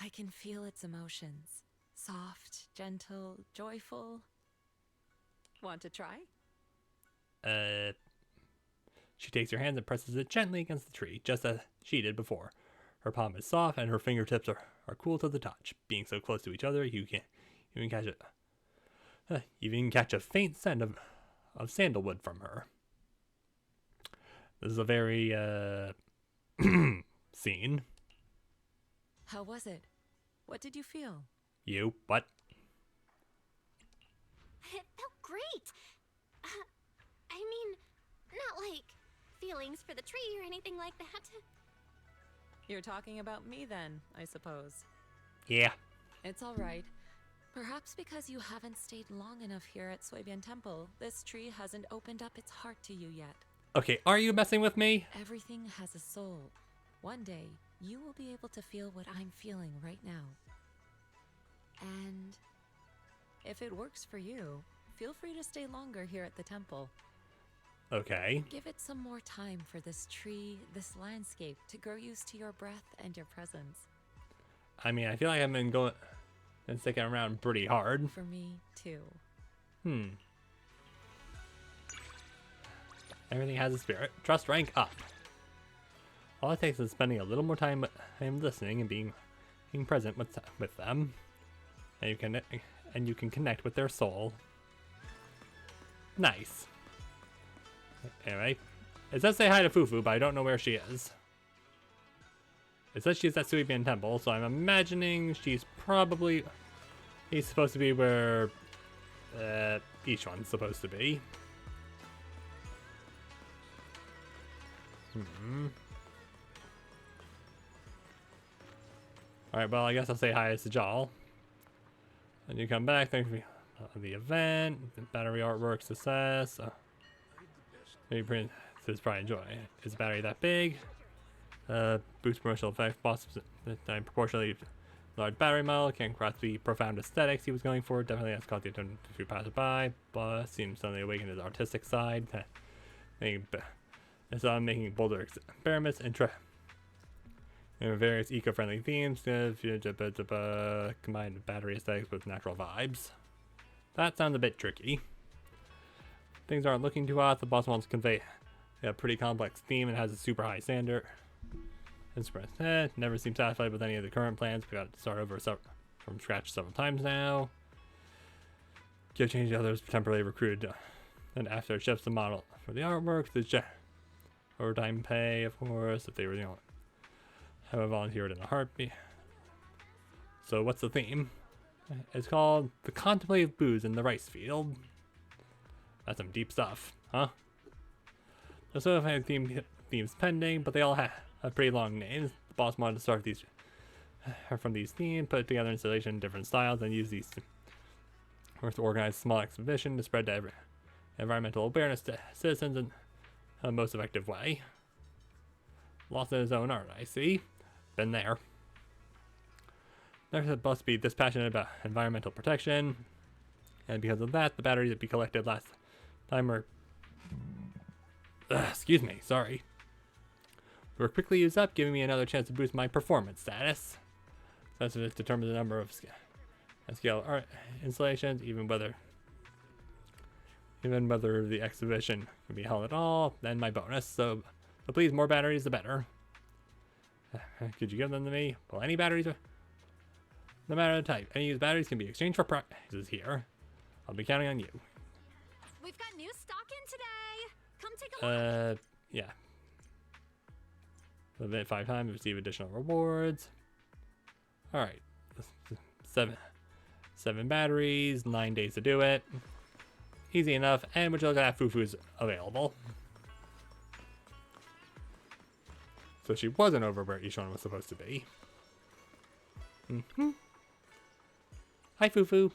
I can feel its emotions. Soft, gentle, joyful. Want to try? She takes her hand and presses it gently against the tree, just as she did before. Her palm is soft and her fingertips are cool to the touch. Being so close to each other, you can catch a faint scent of sandalwood from her. This is a very scene. How was it? What did you feel? You what? It felt great. I mean, not like feelings for the tree or anything like that. You're talking about me then, I suppose. Yeah. It's all right. Perhaps because you haven't stayed long enough here at Suebian Temple, this tree hasn't opened up its heart to you yet. Okay, are you messing with me? Everything has a soul. One day, you will be able to feel what I'm feeling right now. And if it works for you, feel free to stay longer here at the temple. Okay. Give it some more time for this tree, this landscape, to grow used to your breath and your presence. I mean, I feel like I've been sticking around pretty hard. For me, too. Everything has a spirit. Trust rank up. All it takes is spending a little more time listening and being present with them, and you can connect with their soul. Nice. Anyway, it says say hi to Fufu, but I don't know where she is. It says she's at Suibian Temple, so I'm imagining she's supposed to be where each one's supposed to be. Alright, well, I guess I'll say hi to Sajal. And you come back, thank you for the event, the battery artwork success. Maybe this probably enjoy. Is the battery that big? Boost promotional effect, time proportionally large battery model, can't grasp the profound aesthetics he was going for. Definitely has caught the attention to passerby, but seems suddenly awakened his artistic side. It's on making bolder experiments and various eco-friendly themes, combined battery aesthetics with natural vibes. That sounds a bit tricky. Things aren't looking too hot. The boss wants to convey a pretty complex theme and has a super high standard. Never seemed satisfied with any of the current plans. We got to start over from scratch several times now. Give change the others temporarily recruited, and after it shifts the model for the artwork, the overtime pay, of course, if they were the only have volunteered in a heartbeat. So what's the theme? It's called The Contemplative Booze in the Rice Field. That's some deep stuff, huh? There's also have themes pending, but they all have pretty long names. The boss wanted to start from these themes, put together installation in different styles, and use these to organize a small exhibition to spread to environmental awareness to citizens in a most effective way. Lost in his own art, I see. Been there. They're supposed to be this passionate about environmental protection, and because of that, the batteries that we collected last time were... excuse me, sorry. Were quickly used up, giving me another chance to boost my performance status. Sensitive determines the number of scale art installations, even whether Even whether the exhibition can be held at all, then my bonus. So please, more batteries the better. Could you give them to me? Well, any batteries, no matter the type. Any used batteries can be exchanged for prizes here. I'll be counting on you. We've got new stock in today. Come take a look. Yeah. Event 5 times, receive additional rewards. Alright. 7 batteries, 9 days to do it. Easy enough, and would you look at that, Fufu's available. So she wasn't over where Ishon was supposed to be. Hi, Fufu.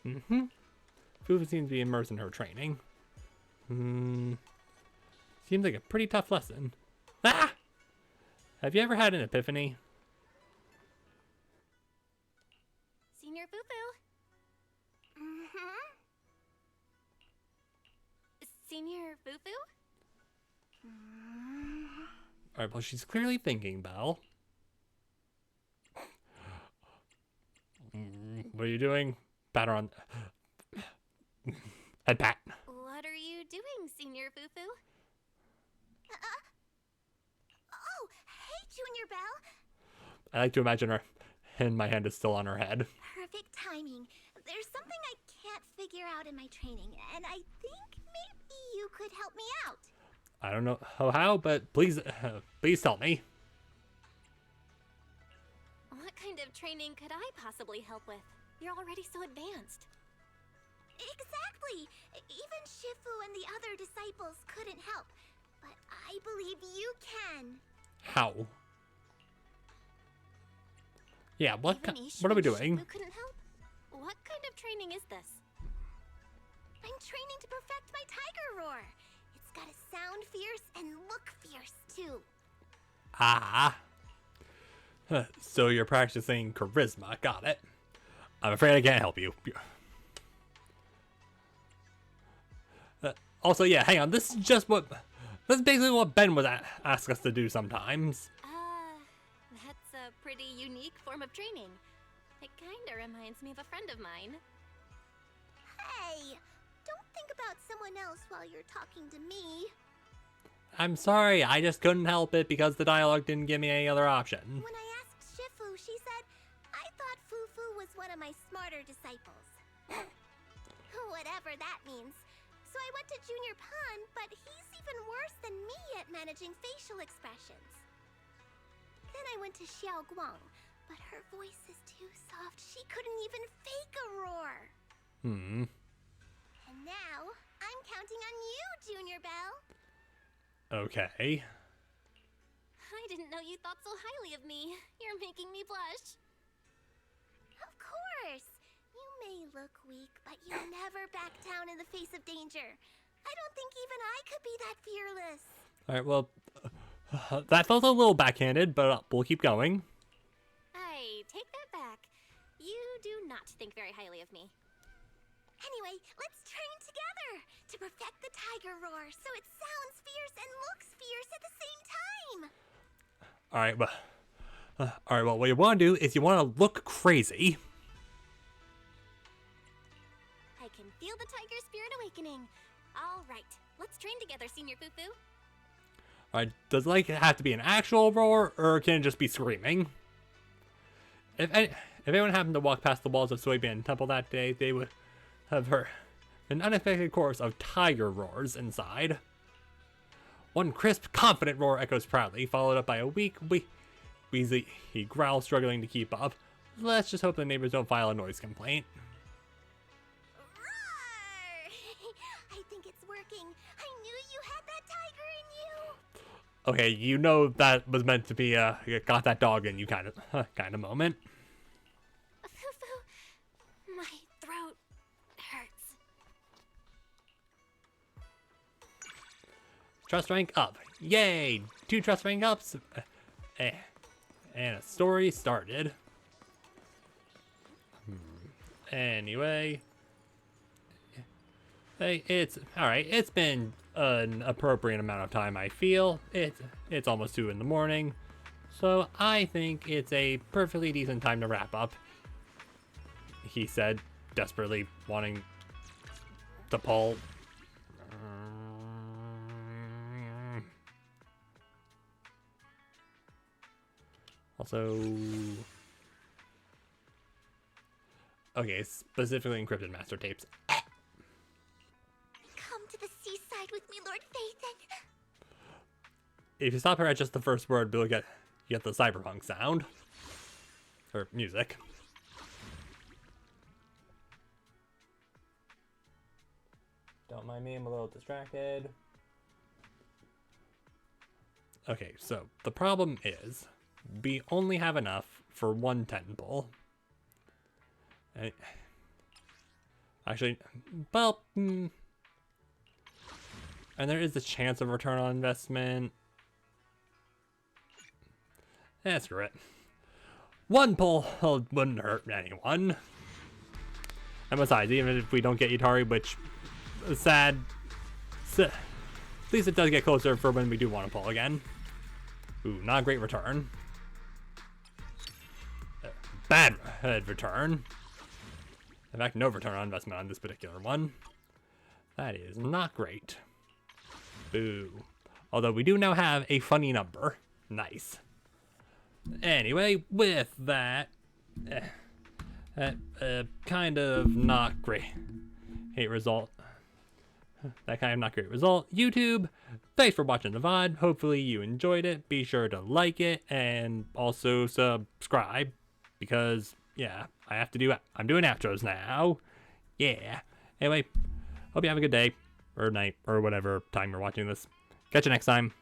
Fufu seems to be immersed in her training. Seems like a pretty tough lesson. Ah! Have you ever had an epiphany? Senior Fufu. Senior Fufu? Alright, well, she's clearly thinking, Belle. What are you doing? Pat her on... Head pat. What are you doing, Senior Fufu? Oh, hey, Junior Belle. I like to imagine her, and my hand is still on her head. Perfect timing. There's something I can't figure out in my training, and I think maybe you could help me out. I don't know how, but please tell me. What kind of training could I possibly help with? You're already so advanced. Exactly. Even Shifu and the other disciples couldn't help, but I believe you can. How? Yeah, what Even are we Ishu and doing? Shifu couldn't help? What kind of training is this? I'm training to perfect my tiger roar. It's gotta sound fierce and look fierce, too. Ah. So you're practicing charisma. Got it. I'm afraid I can't help you. Also, yeah, hang on. This is basically what Ben would ask us to do sometimes. That's a pretty unique form of training. It kinda reminds me of a friend of mine. Hey, don't think about someone else while you're talking to me. I'm sorry, I just couldn't help it because the dialogue didn't give me any other option. When I asked Shifu, she said, I thought Fufu was one of my smarter disciples. Whatever that means. So I went to Junior Pan, but he's even worse than me at managing facial expressions. Then I went to Xiao Guang, but her voice is too soft. She couldn't even fake a roar. And now, I'm counting on you, Junior Belle. Okay. I didn't know you thought so highly of me. You're making me blush. Of course. You may look weak, but you never back down in the face of danger. I don't think even I could be that fearless. Alright, well, that felt a little backhanded, but we'll keep going. I take that back. You do not think very highly of me. Anyway, let's train together to perfect the tiger roar so it sounds fierce and looks fierce at the same time. Alright, well, what you want to do is you want to look crazy. I can feel the tiger spirit awakening. All right, let's train together, Senior Fufu. Alright, does it have to be an actual roar, or can it just be screaming? If anyone happened to walk past the walls of Soybean Temple that day, they would have heard an unexpected chorus of tiger roars inside. One crisp, confident roar echoes proudly, followed up by a weak, wheezy growl struggling to keep up. Let's just hope the neighbors don't file a noise complaint. Roar! I think it's working. I knew you had that tiger in you. Okay, you know that was meant to be a got that dog in you kind of moment. Fufu, my throat hurts. Trust rank up. Yay! 2 trust rank ups. And a story started. Anyway. Hey, it's alright. It's been an appropriate amount of time, I feel. It's almost 2 in the morning. So I think it's a perfectly decent time to wrap up. He said, desperately wanting to pull. Also, okay, specifically encrypted master tapes. Come to the seaside with me, Lord Phaethon. If you stop her at just the first word, you get the cyberpunk sound or music. Don't mind me, I'm a little distracted. Okay, so the problem is we only have enough for one 10 pull. Actually, well, and there is a chance of return on investment. Screw it. One pull wouldn't hurt anyone. And besides, even if we don't get Yutari, which is sad, at least it does get closer for when we do want to pull again. Ooh, not a great return. Bad return. In fact, no return on investment on this particular one. That is not great. Boo. Although we do now have a funny number. Nice. Anyway, with that, kind of not great result. That kind of not great result. YouTube, thanks for watching the VOD. Hopefully you enjoyed it. Be sure to like it and also subscribe because, yeah, I'm doing outros now. Yeah. Anyway, hope you have a good day or night or whatever time you're watching this. Catch you next time.